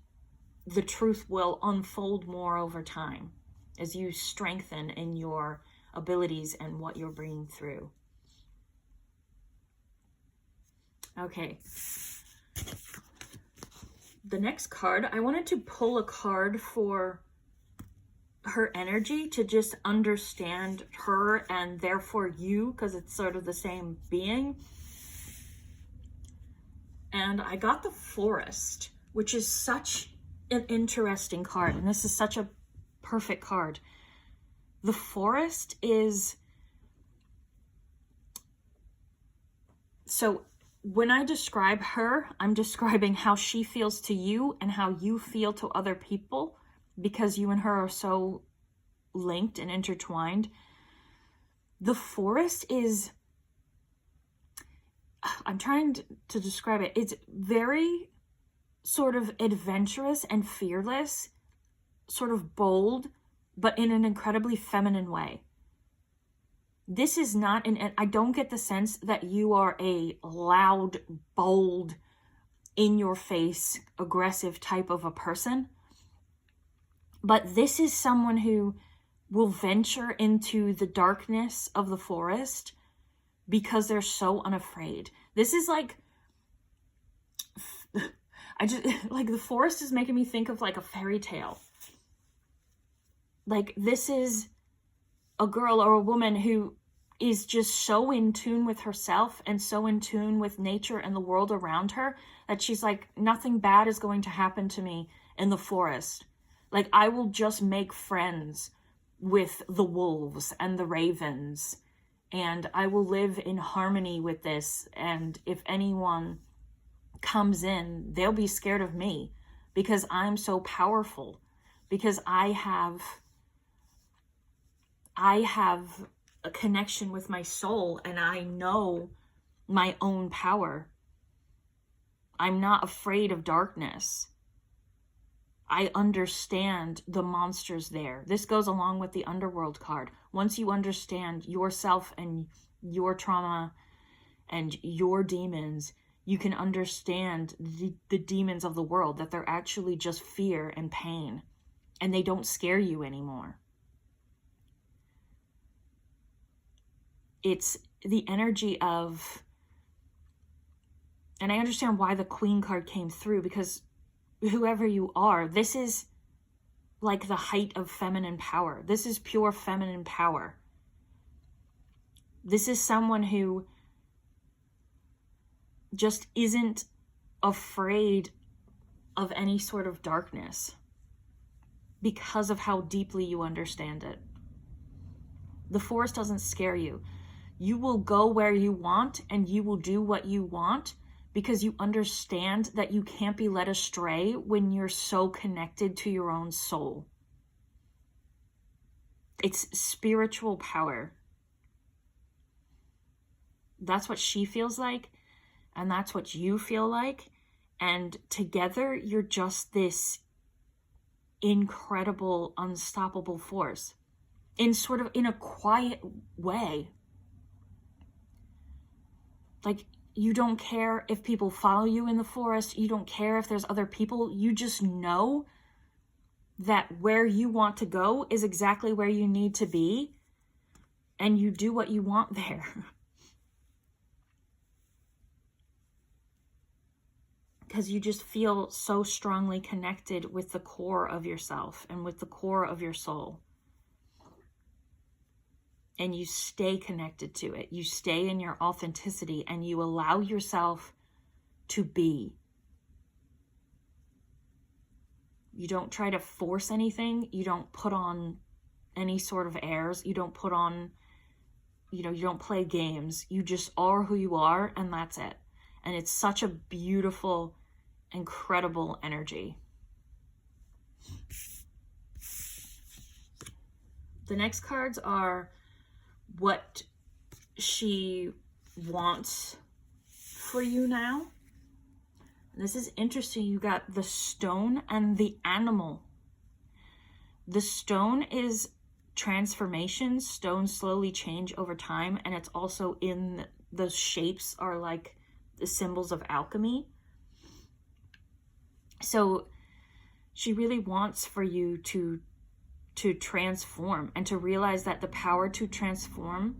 the truth will unfold more over time as you strengthen in your abilities and what you're bringing through. Okay. The next card, I wanted to pull a card for her energy, to just understand her and therefore you, because it's sort of the same being. And I got the Forest, which is such an interesting card, and this is such a perfect card. The Forest is, so when I describe her, I'm describing how she feels to you and how you feel to other people, because you and her are so linked and intertwined. The Forest is, I'm trying to describe it. It's very sort of adventurous and fearless, sort of bold, but in an incredibly feminine way. This is not I don't get the sense that you are a loud, bold, in your face, aggressive type of a person. But this is someone who will venture into the darkness of the forest because they're so unafraid. This is like, like, the forest is making me think of like a fairy tale. Like, this is a girl or a woman who is just so in tune with herself and so in tune with nature and the world around her that she's like, nothing bad is going to happen to me in the forest. Like, I will just make friends with the wolves and the ravens, and I will live in harmony with this. And if anyone comes in, they'll be scared of me because I'm so powerful, because I have a connection with my soul, and I know my own power. I'm not afraid of darkness. I understand the monsters there. This goes along with the underworld card. Once you understand yourself and your trauma and your demons, you can understand the demons of the world, that they're actually just fear and pain, and they don't scare you anymore. It's the energy of, and I understand why the Queen card came through, because whoever you are, this is like the height of feminine power. This is pure feminine power. This is someone who just isn't afraid of any sort of darkness because of how deeply you understand it. The forest doesn't scare you. You will go where you want and you will do what you want, because you understand that you can't be led astray when you're so connected to your own soul. It's spiritual power. That's what she feels like, and that's what you feel like. And together, you're just this incredible, unstoppable force in a quiet way. Like, you don't care if people follow you in the forest. You don't care if there's other people. You just know that where you want to go is exactly where you need to be, and you do what you want there. Because you just feel so strongly connected with the core of yourself and with the core of your soul. And you stay connected to it. You stay in your authenticity and you allow yourself to be. You don't try to force anything. You don't put on any sort of airs. You don't put on, you don't play games. You just are who you are, and that's it. And it's such a beautiful, incredible energy. The next cards are what she wants for you now. And this is interesting. You got the stone and the animal. The stone is transformation. Stones slowly change over time, and it's also in the shapes are like the symbols of alchemy. So she really wants for you to transform and to realize that the power to transform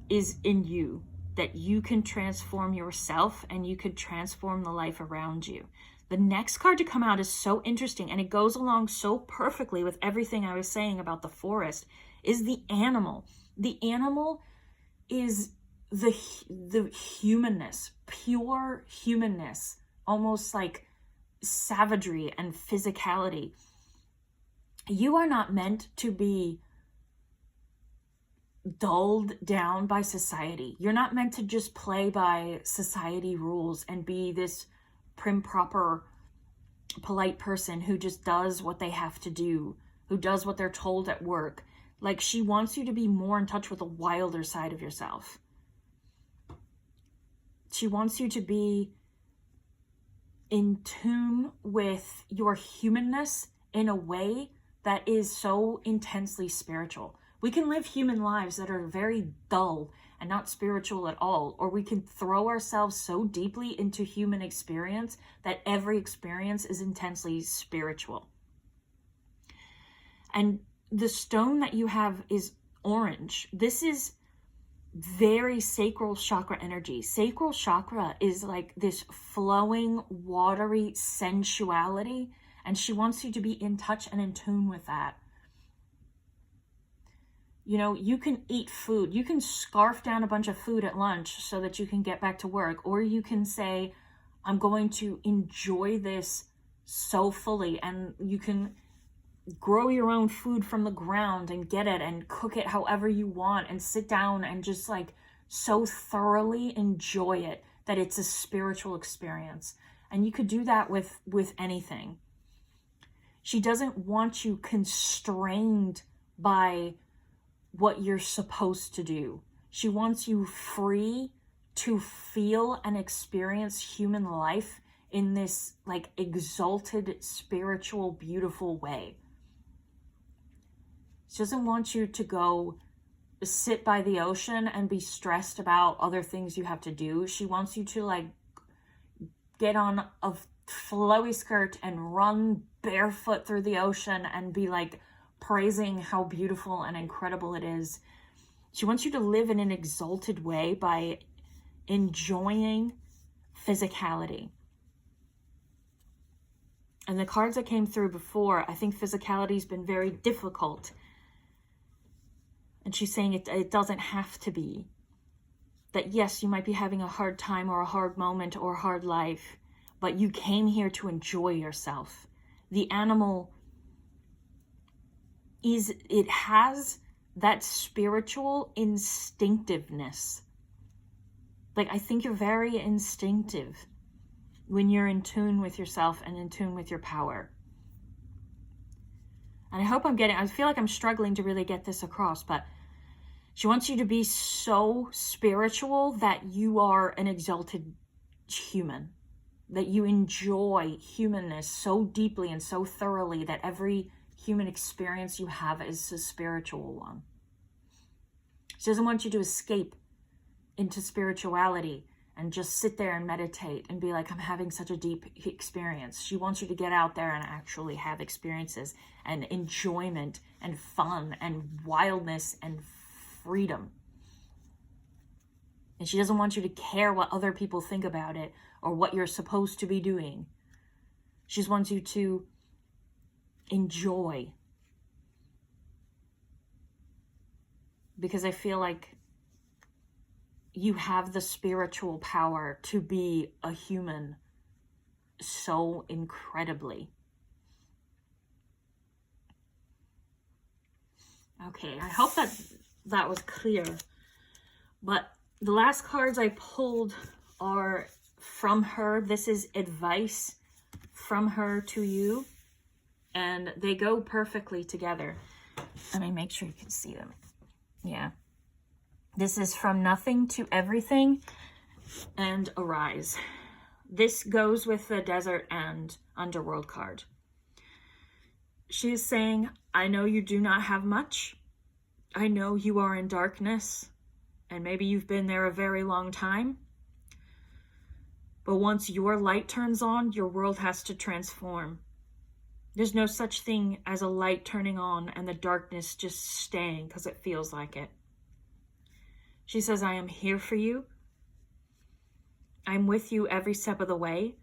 is in you, that you can transform yourself and you could transform the life around you. The next card to come out is so interesting, and it goes along so perfectly with everything I was saying about the forest, is the animal. The animal is the humanness, pure humanness, almost like savagery and physicality. You are not meant to be dulled down by society. You're not meant to just play by society rules and be this prim, proper, polite person who just does what they have to do, who does what they're told at work. Like, she wants you to be more in touch with the wilder side of yourself. She wants you to be in tune with your humanness in a way that is so intensely spiritual. We can live human lives that are very dull and not spiritual at all, or we can throw ourselves so deeply into human experience that every experience is intensely spiritual. And the stone that you have is orange. This is very sacral chakra energy. Sacral chakra is like this flowing, watery sensuality, and she wants you to be in touch and in tune with that. You can eat food. You can scarf down a bunch of food at lunch so that you can get back to work, or you can say, I'm going to enjoy this so fully, and you can grow your own food from the ground and get it and cook it however you want and sit down and just like so thoroughly enjoy it that it's a spiritual experience. And you could do that with anything. She doesn't want you constrained by what you're supposed to do. She wants you free to feel and experience human life in this like exalted, spiritual, beautiful way. She doesn't want you to go sit by the ocean and be stressed about other things you have to do. She wants you to like get on a flowy skirt and run barefoot through the ocean and be like praising how beautiful and incredible it is. She wants you to live in an exalted way by enjoying physicality. And the cards that came through before, I think physicality's been very difficult. And she's saying it doesn't have to be. That yes, you might be having a hard time or a hard moment or a hard life, but you came here to enjoy yourself. The animal it has that spiritual instinctiveness. Like, I think you're very instinctive when you're in tune with yourself and in tune with your power. And I feel like I'm struggling to really get this across, but she wants you to be so spiritual that you are an exalted human, that you enjoy humanness so deeply and so thoroughly that every human experience you have is a spiritual one. She doesn't want you to escape into spirituality and just sit there and meditate and be like, I'm having such a deep experience. She wants you to get out there and actually have experiences and enjoyment and fun and wildness and freedom. And she doesn't want you to care what other people think about it or what you're supposed to be doing. She just wants you to enjoy. Because I feel like you have the spiritual power to be a human so incredibly. Okay, I hope that was clear. But the last cards I pulled are from her. This is advice from her to you. And they go perfectly together. Let me make sure you can see them. Yeah. This is from nothing to everything and arise. This goes with the desert and underworld card. She is saying, I know you do not have much. I know you are in darkness, and maybe you've been there a very long time. But once your light turns on, your world has to transform. There's no such thing as a light turning on and the darkness just staying because it feels like it. She says, I am here for you. I'm with you every step of the way.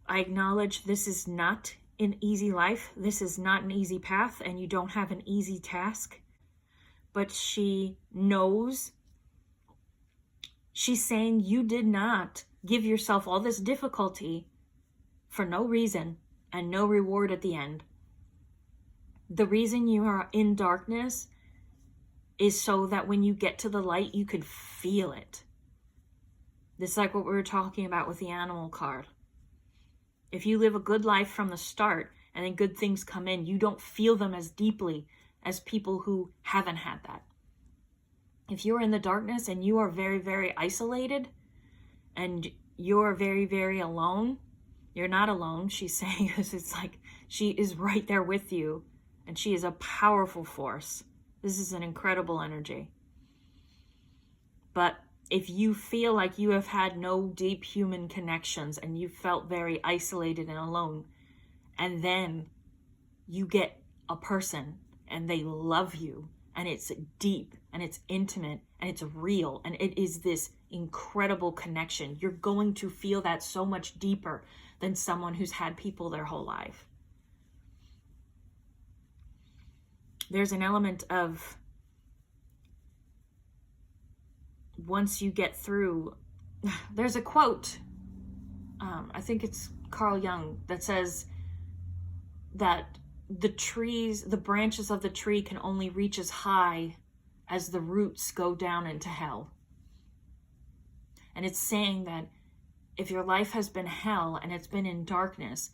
I acknowledge this is not an easy life. This is not an easy path, and you don't have an easy task. But she knows. She's saying you did not give yourself all this difficulty for no reason and no reward at the end. The reason you are in darkness is so that when you get to the light, you could feel it. This is like what we were talking about with the animal card. If you live a good life from the start and then good things come in, you don't feel them as deeply as people who haven't had that. If you're in the darkness and you are very, very isolated and you're very, very alone, you're not alone. She's saying this. It's like she is right there with you, and she is a powerful force. This is an incredible energy. But if you feel like you have had no deep human connections and you felt very isolated and alone, and then you get a person and they love you, and it's deep and it's intimate and it's real and it is this incredible connection, you're going to feel that so much deeper than someone who's had people their whole life. There's an element of once you get through, there's a quote, I think it's Carl Jung, that says that the branches of the tree can only reach as high as the roots go down into hell. And it's saying that if your life has been hell and it's been in darkness,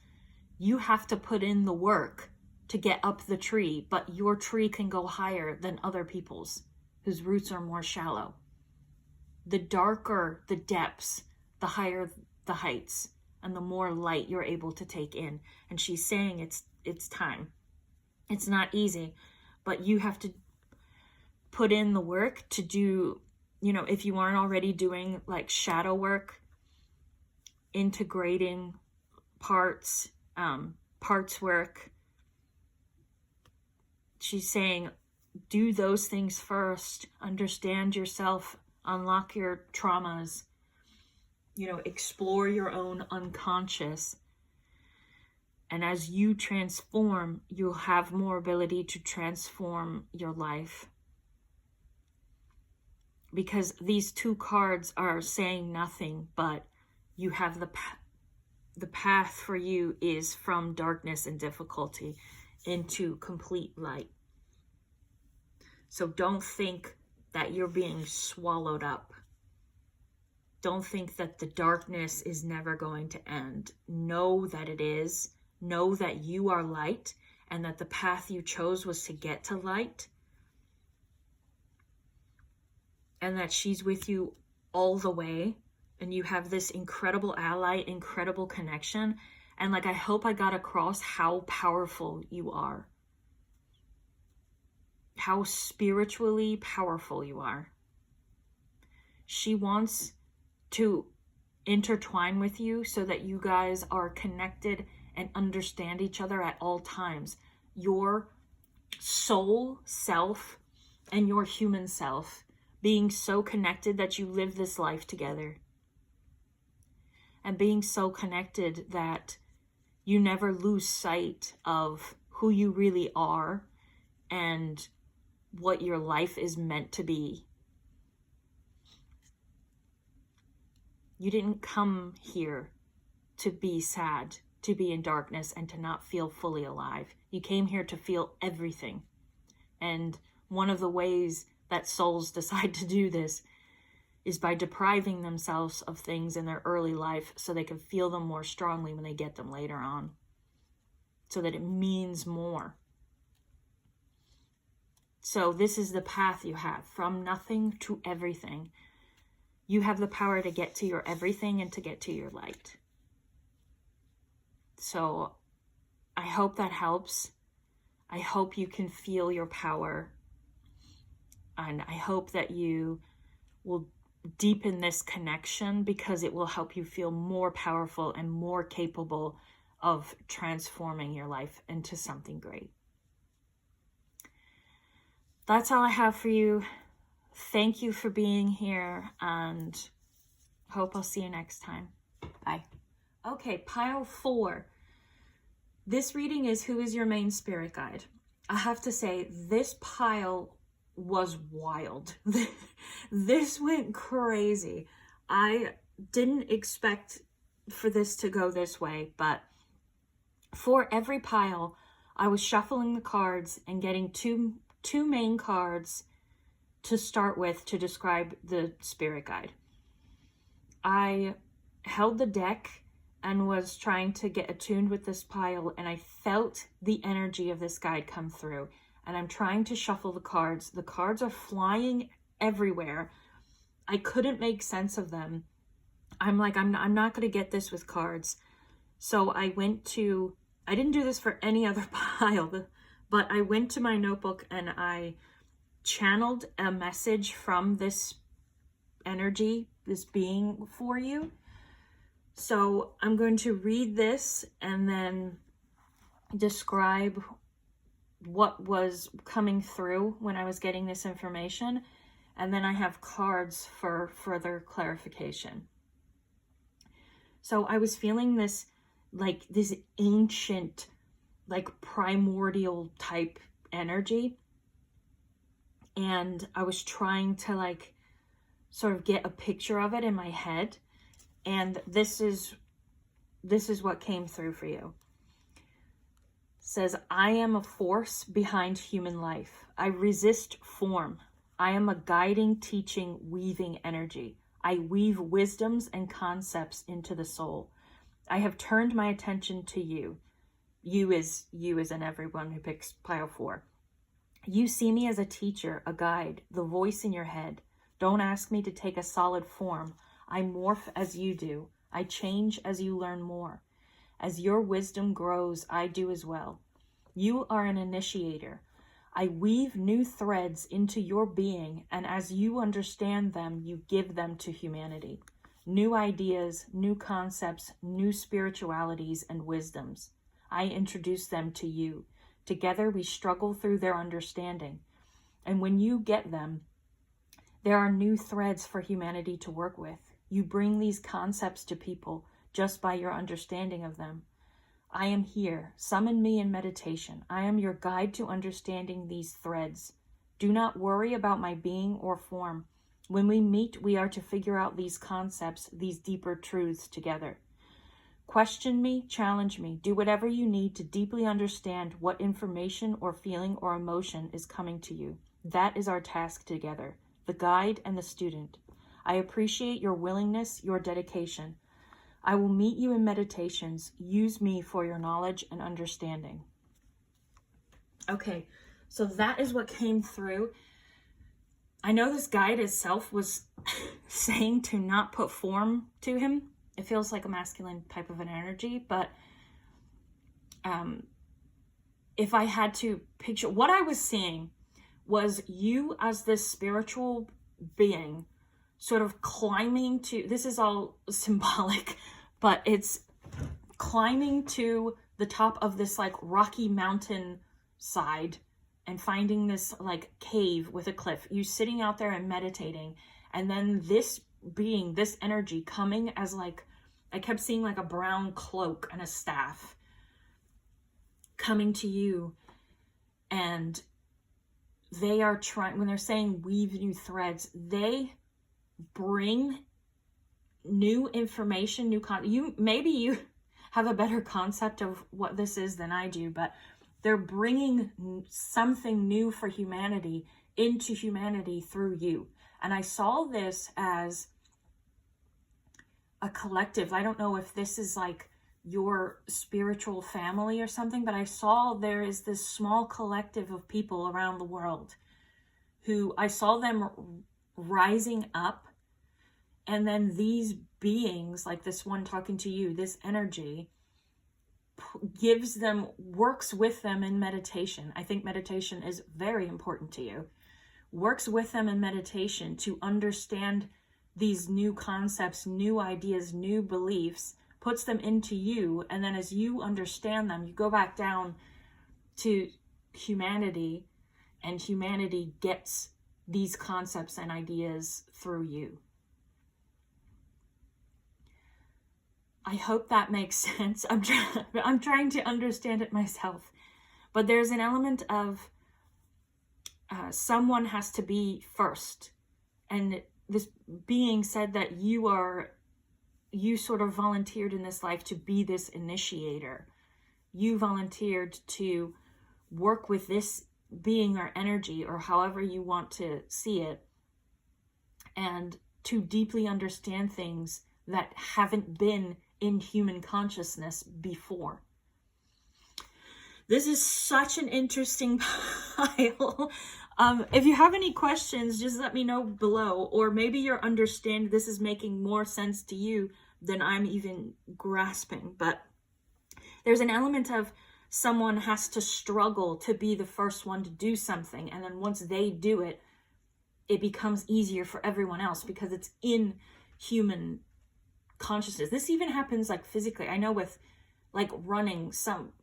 you have to put in the work to get up the tree, but your tree can go higher than other people's whose roots are more shallow. the darker the depths, the higher the heights, and the more light you're able to take in. And she's saying it's time. It's not easy, but you have to put in the work to do, if you aren't already doing like shadow work, integrating parts work. She's saying, do those things first, understand yourself, unlock your traumas, explore your own unconscious. And as you transform, you'll have more ability to transform your life. Because these two cards are saying nothing, but you have the path for you is from darkness and difficulty into complete light. So don't think that you're being swallowed up. Don't think that the darkness is never going to end. Know that it is. Know that you are light, and that the path you chose was to get to light. And that she's with you all the way. And you have this incredible ally, incredible connection. And I hope I got across how powerful you are. How spiritually powerful you are. She wants to intertwine with you so that you guys are connected and understand each other at all times. Your soul self and your human self being so connected that you live this life together. And being so connected that you never lose sight of who you really are and what your life is meant to be. You didn't come here to be sad, to be in darkness, and to not feel fully alive. You came here to feel everything. And one of the ways that souls decide to do this is by depriving themselves of things in their early life so they can feel them more strongly when they get them later on. So that it means more. So this is the path you have, from nothing to everything. You have the power to get to your everything and to get to your light. So I hope that helps. I hope you can feel your power. And I hope that you will deepen this connection, because it will help you feel more powerful and more capable of transforming your life into something great. That's all I have for you. Thank you for being here, and hope I'll see you next time. Bye. Okay, pile 4. This reading is Who is Your Main Spirit Guide? I have to say, this pile was wild. This went crazy. I didn't expect for this to go this way, but for every pile, I was shuffling the cards and getting two main cards to start with to describe the spirit guide. I held the deck and was trying to get attuned with this pile, and I felt the energy of this guide come through. And I'm trying to shuffle the cards. The cards are flying everywhere. I couldn't make sense of them. I'm like, I'm not going to get this with cards. So I didn't do this for any other pile, but I went to my notebook and I channeled a message from this energy, this being for you. So I'm going to read this and then describe what was coming through when I was getting this information. And then I have cards for further clarification. So I was feeling this ancient, primordial type energy. And I was trying to sort of get a picture of it in my head. And this is what came through for you. Says, I am a force behind human life. I resist form. I am a guiding, teaching, weaving energy. I weave wisdoms and concepts into the soul. I have turned my attention to you. You is in everyone who picks pile 4. You see me as a teacher, a guide, the voice in your head. Don't ask me to take a solid form. I morph as you do. I change as you learn more. As your wisdom grows, I do as well. You are an initiator. I weave new threads into your being, and as you understand them, you give them to humanity. New ideas, new concepts, new spiritualities and wisdoms. I introduce them to you. Together we struggle through their understanding. And when you get them, there are new threads for humanity to work with. You bring these concepts to people just by your understanding of them. I am here. Summon me in meditation. I am your guide to understanding these threads. Do not worry about my being or form. When we meet, we are to figure out these concepts, these deeper truths together. Question me, challenge me, do whatever you need to deeply understand what information or feeling or emotion is coming to you. That is our task together, the guide and the student. I appreciate your willingness, your dedication. I will meet you in meditations. Use me for your knowledge and understanding. Okay, so that is what came through. I know this guide itself was saying to not put form to him. It feels like a masculine type of an energy, but if I had to picture, what I was seeing was you as this spiritual being sort of climbing to, this is all symbolic, but it's climbing to the top of this like rocky mountain side and finding this like cave with a cliff. You sitting out there and meditating, and then this being, this energy coming as like, I kept seeing like a brown cloak and a staff coming to you, and they are trying, when they're saying weave new threads, they bring new information, new maybe you have a better concept of what this is than I do, but they're bringing something new for humanity into humanity through you. And I saw this as a collective. I don't know if this is like your spiritual family or something, but I saw there is this small collective of people around the world who I saw them rising up. And then these beings, like this one talking to you, this energy gives them, works with them in meditation. I think meditation is very important to you. Works with them in meditation to understand these new concepts, new ideas, new beliefs, puts them into you. And then as you understand them, you go back down to humanity, and humanity gets these concepts and ideas through you. I hope that makes sense. I'm trying to understand it myself. But there's an element of someone has to be first. And this being said that you sort of volunteered in this life to be this initiator. You volunteered to work with this being or energy, or however you want to see it, and to deeply understand things that haven't been in human consciousness before. This is such an interesting pile. If you have any questions, just let me know below, or maybe you're understanding this is making more sense to you than I'm even grasping. But there's an element of someone has to struggle to be the first one to do something, and then once they do it, it becomes easier for everyone else because it's in human consciousness. This even happens like physically. I know with like running,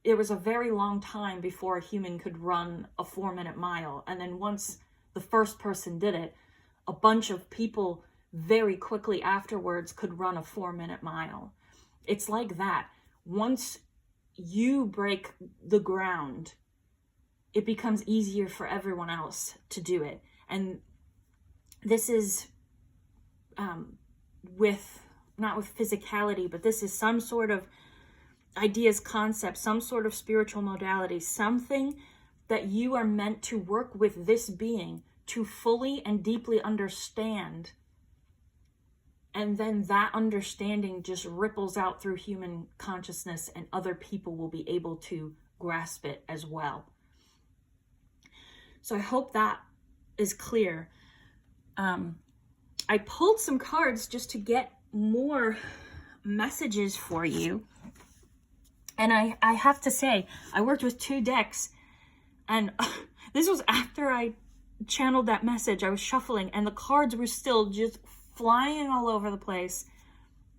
it was a very long time before a human could run a 4-minute mile, and then once the first person did it, a bunch of people very quickly afterwards could run a 4-minute mile. It's like that. Once you break the ground, it becomes easier for everyone else to do it. And this is not with physicality, but this is some sort of ideas, concept, some sort of spiritual modality, something that you are meant to work with this being to fully and deeply understand. And then that understanding just ripples out through human consciousness, and other people will be able to grasp it as well. So I hope that is clear. I pulled some cards just to get more messages for you. And I have to say, I worked with 2 decks, and this was after I channeled that message. I was shuffling, and the cards were still just flying all over the place.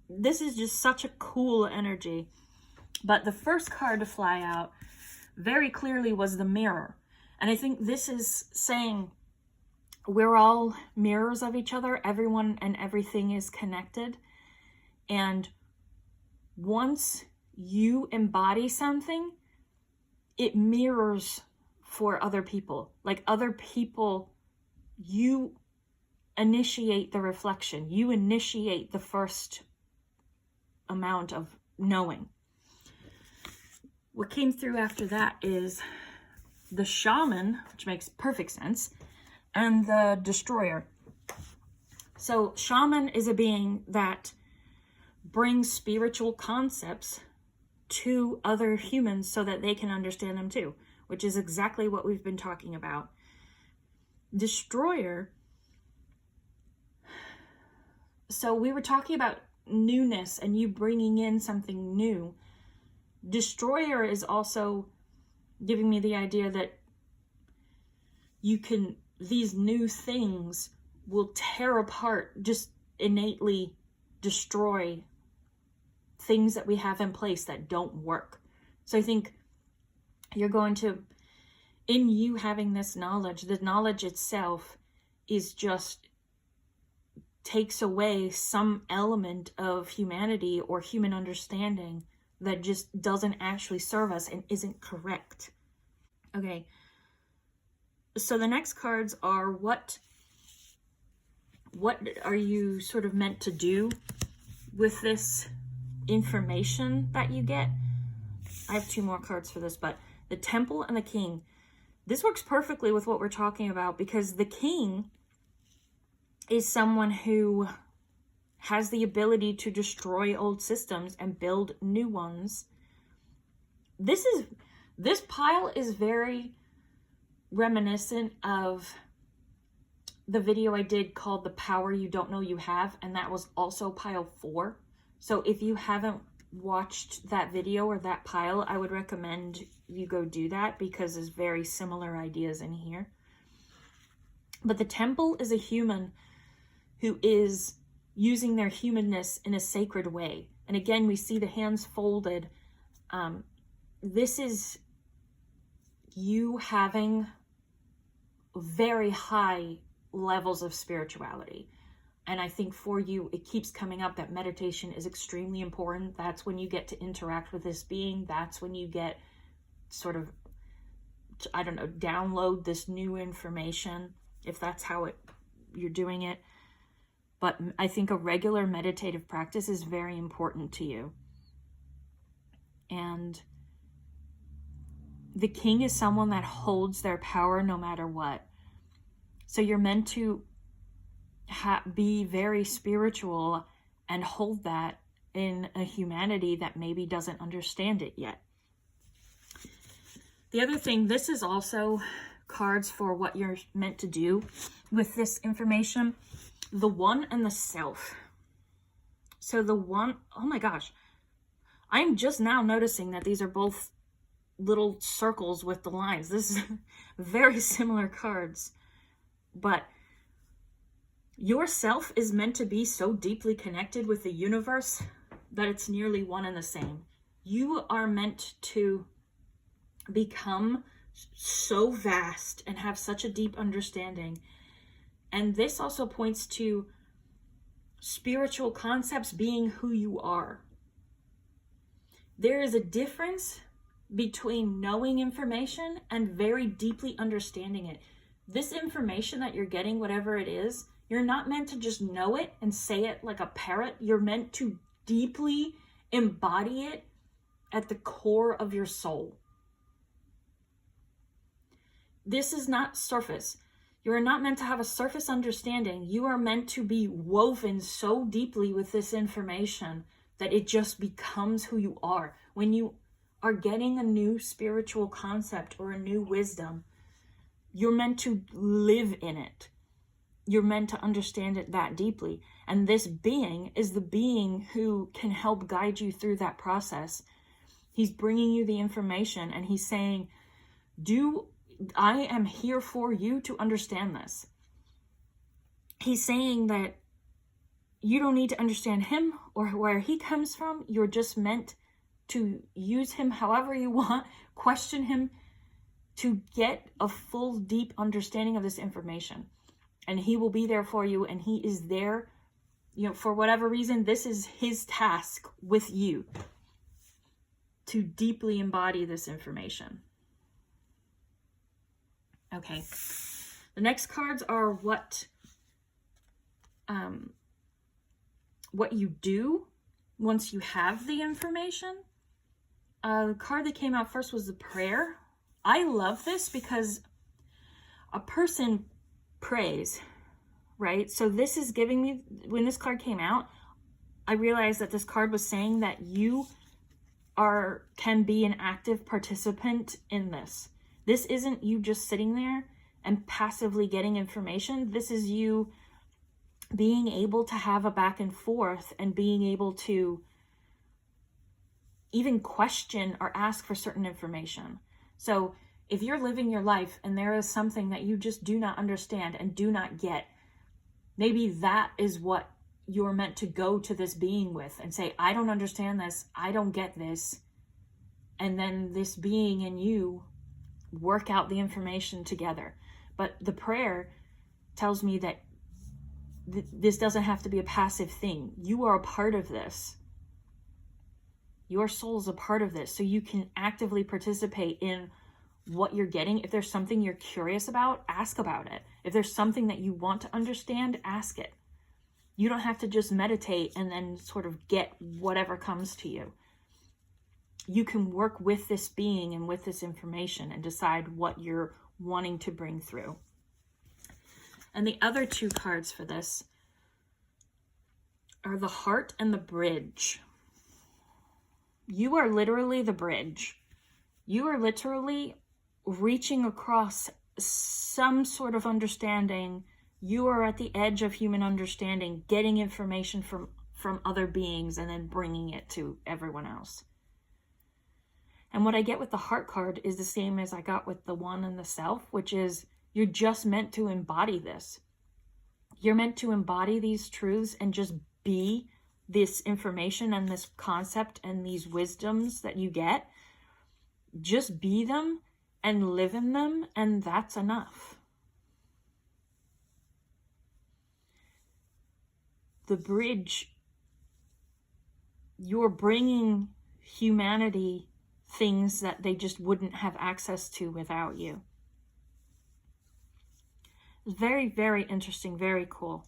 This is just such a cool energy. But the first card to fly out very clearly was the Mirror. And I think this is saying we're all mirrors of each other. Everyone and everything is connected. And once you embody something, it mirrors for other people. Like other people, you initiate the reflection. You initiate the first amount of knowing. What came through after that is the Shaman, which makes perfect sense, and the Destroyer. So Shaman is a being that brings spiritual concepts to other humans so that they can understand them too, which is exactly what we've been talking about. Destroyer. So we were talking about newness and you bringing in something new. Destroyer is also giving me the idea that these new things will tear apart, just innately destroy things that we have in place that don't work. So I think you're going to, in you having this knowledge, the knowledge itself is just takes away some element of humanity or human understanding that just doesn't actually serve us and isn't correct. Okay, so the next cards are what are you sort of meant to do with this information that you get? I have 2 more cards for this, but the Temple and the King. This works perfectly with what we're talking about because the King is someone who has the ability to destroy old systems and build new ones. This pile is very reminiscent of the video I did called The Power You Don't Know You Have, and that was also pile 4. So if you haven't watched that video or that pile, I would recommend you go do that because there's very similar ideas in here. But the Temple is a human who is using their humanness in a sacred way. And again, we see the hands folded. This is you having very high levels of spirituality. And I think for you, it keeps coming up that meditation is extremely important. That's when you get to interact with this being. That's when you get sort of, I don't know, download this new information, if that's how you're doing it. But I think a regular meditative practice is very important to you. And the King is someone that holds their power no matter what. So you're meant to be very spiritual and hold that in a humanity that maybe doesn't understand it yet. The other thing, this is also cards for what you're meant to do with this information. The One and the Self. So the One, oh my gosh, I'm just now noticing that these are both little circles with the lines. This is very similar cards, but your self is meant to be so deeply connected with the universe that it's nearly one and the same. You are meant to become so vast and have such a deep understanding. And this also points to spiritual concepts being who you are. There is a difference between knowing information and very deeply understanding it. This information that you're getting, whatever it is, you're not meant to just know it and say it like a parrot. You're meant to deeply embody it at the core of your soul. This is not surface. You are not meant to have a surface understanding. You are meant to be woven so deeply with this information that it just becomes who you are. When you are getting a new spiritual concept or a new wisdom, you're meant to live in it. you're meant to understand it that deeply. And this being is the being who can help guide you through that process. He's bringing you the information and he's saying, I am here for you to understand this. He's saying that you don't need to understand him or where he comes from. You're just meant to use him however you want, question him to get a full, deep understanding of this information. And he will be there for you, and he is there, for whatever reason. This is his task with you, to deeply embody this information. Okay. The next cards are what you do once you have the information. The card that came out first was the prayer. I love this because a person prays, right? So this is giving me, when this card came out, I realized that this card was saying that you can be an active participant in this. This isn't you just sitting there and passively getting information. This is you being able to have a back and forth and being able to even question or ask for certain information. So if you're living your life and there is something that you just do not understand and do not get, maybe that is what you're meant to go to this being with and say, I don't understand this. I don't get this. And then this being and you work out the information together. But the prayer tells me that this doesn't have to be a passive thing. You are a part of this. Your soul is a part of this. So you can actively participate in what you're getting. If there's something you're curious about, ask about it. If there's something that you want to understand, ask it. You don't have to just meditate and then sort of get whatever comes to you. You can work with this being and with this information and decide what you're wanting to bring through. And the other two cards for this are the heart and the bridge. You are literally the bridge. You are literally reaching across some sort of understanding. You are at the edge of human understanding, getting information from other beings and then bringing it to everyone else. And what I get with the heart card is the same as I got with the one and the self, which is you're just meant to embody this. You're meant to embody these truths and just be this information and this concept and these wisdoms that you get. Just be them and live in them, and that's enough. The bridge, you're bringing humanity things that they just wouldn't have access to without you. Very, very interesting, very cool.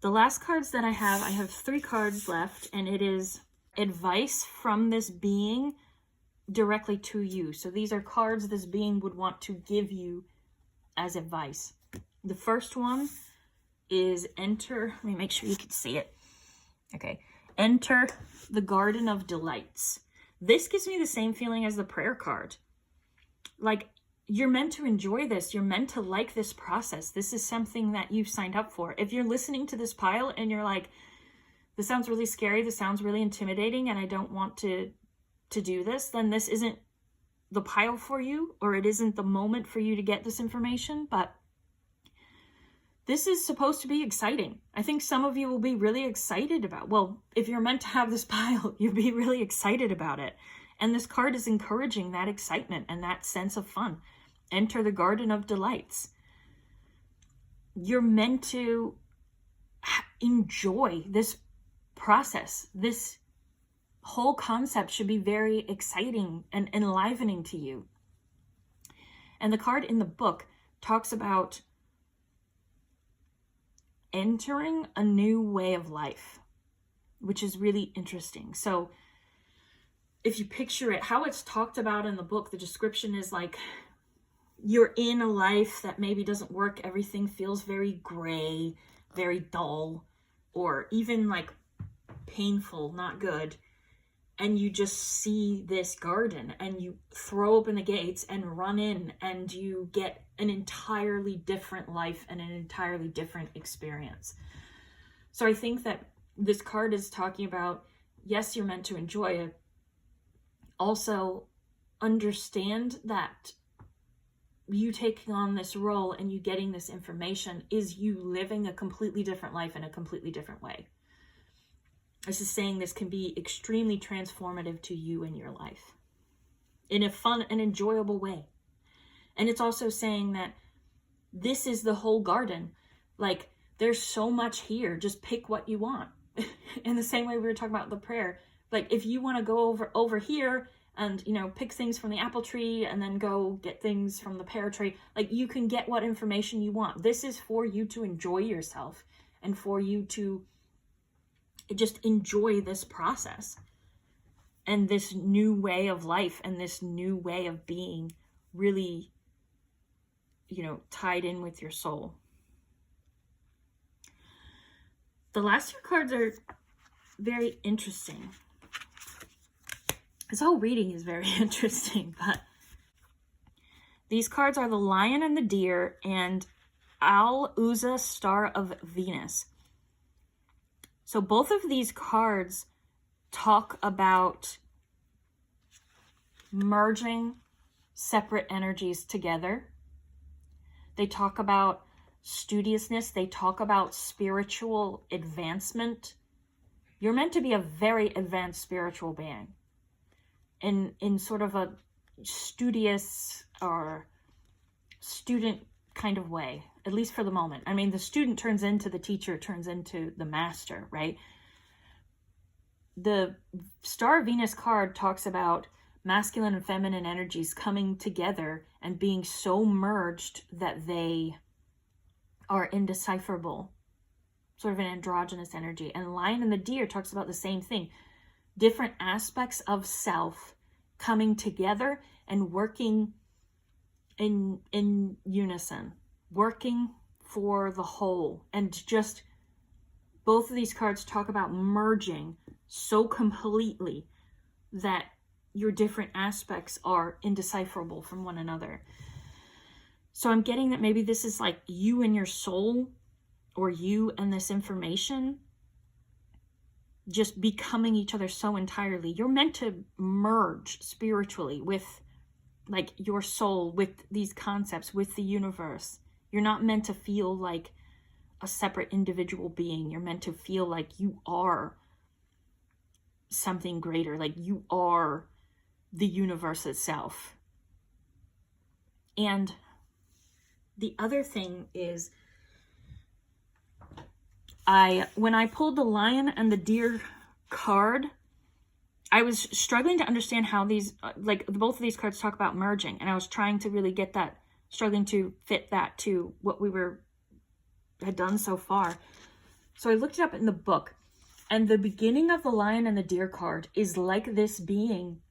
The last cards that I have 3 cards left, and it is advice from this being directly to you. So these are cards this being would want to give you as advice. The first one is enter, let me make sure you can see it. Okay, enter the Garden of Delights. This gives me the same feeling as the prayer card. Like, you're meant to enjoy this. You're meant to like this process. This is something that you've signed up for. If you're listening to this pile and you're like, this sounds really scary, this sounds really intimidating, and I don't want to do this, then this isn't the pile for you, or it isn't the moment for you to get this information. But this is supposed to be exciting. I think some of you will be really excited about, well, if you're meant to have this pile, you'll be really excited about it. And this card is encouraging that excitement and that sense of fun. Enter the Garden of Delights. You're meant to enjoy this process. This whole concept should be very exciting and enlivening to you. And the card in the book talks about entering a new way of life, which is really interesting. So if you picture it, how it's talked about in the book, the description is like, you're in a life that maybe doesn't work. Everything feels very gray, very dull, or even like painful, not good. and you just see this garden, and you throw open the gates and run in, and you get an entirely different life and an entirely different experience. So I think that this card is talking about, yes, you're meant to enjoy it. Also, understand that you taking on this role and you getting this information is you living a completely different life in a completely different way. This is saying this can be extremely transformative to you in your life in a fun and enjoyable way. And it's also saying that this is the whole garden. Like, there's so much here. Just pick what you want. In the same way we were talking about the prayer. Like, if you want to go over here and, you know, pick things from the apple tree and then go get things from the pear tree, like, you can get what information you want. This is for you to enjoy yourself and for you to just enjoy this process and this new way of life and this new way of being, really, you know, tied in with your soul. The last two cards are very interesting. This whole reading is very interesting, but these cards are the Lion and the Deer and Al-Uzza, Star of Venus. So both of these cards talk about merging separate energies together. They talk about studiousness. They talk about spiritual advancement. You're meant to be a very advanced spiritual being in sort of a studious or student kind of way, at least for the moment. I mean, the student turns into the teacher, turns into the master, right? The Star of Venus card talks about masculine and feminine energies coming together and being so merged that they are indecipherable, sort of an androgynous energy. And Lion and the Deer talks about the same thing. Different aspects of self coming together and working in unison, working for the whole. And just both of these cards talk about merging so completely that your different aspects are indecipherable from one another. So I'm getting that maybe this is like you and your soul, or you and this information just becoming each other so entirely. You're meant to merge spiritually with, like, your soul, with these concepts, with the universe. You're not meant to feel like a separate individual being. You're meant to feel like you are something greater, like you are the universe itself. And the other thing is, when I pulled the Lion and the Deer card, I was struggling to understand how these, like, both of these cards talk about merging, and I was trying to really get that, struggling to fit that to what we had done so far. So I looked it up in the book, and the beginning of the Lion and the Deer card is like this being,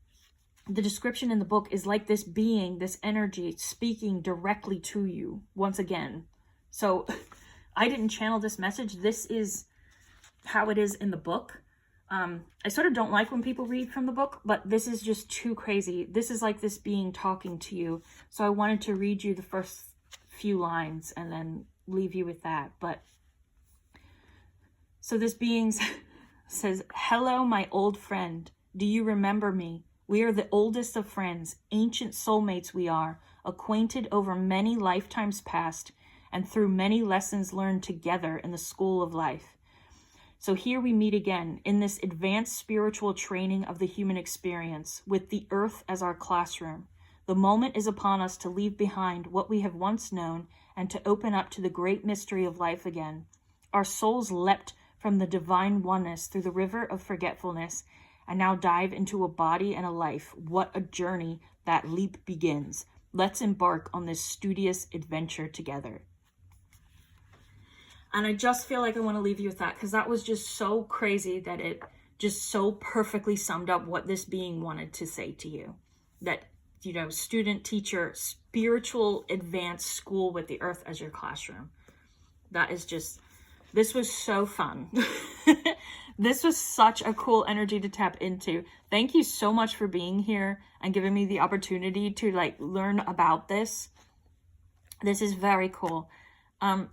the description in the book is like this being, this energy speaking directly to you once again. So I didn't channel this message. This is how it is in the book. I sort of don't like when people read from the book, but this is just too crazy. This is like this being talking to you. So I wanted to read you the first few lines and then leave you with that. But so this being says, "Hello, my old friend. Do you remember me? We are the oldest of friends, ancient soulmates we are, acquainted over many lifetimes past, and through many lessons learned together in the school of life. So here we meet again in this advanced spiritual training of the human experience, with the earth as our classroom. The moment is upon us to leave behind what we have once known and to open up to the great mystery of life again. Our souls leapt from the divine oneness through the river of forgetfulness and now dive into a body and a life. What a journey that leap begins. Let's embark on this studious adventure together." And I just feel like I want to leave you with that, because that was just so crazy that it just so perfectly summed up what this being wanted to say to you. That, you know, student, teacher, spiritual advanced school with the earth as your classroom. That is just, this was so fun. This was such a cool energy to tap into. Thank you so much for being here and giving me the opportunity to like learn about this. This is very cool.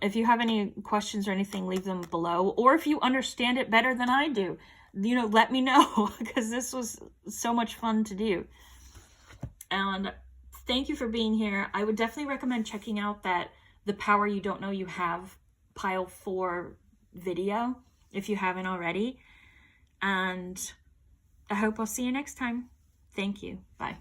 If you have any questions or anything, leave them below. Or if you understand it better than I do, you know, let me know, because this was so much fun to do. And thank you for being here. I would definitely recommend checking out that The Power You Don't Know You Have Pile 4 video if you haven't already. And I hope I'll see you next time. Thank you. Bye.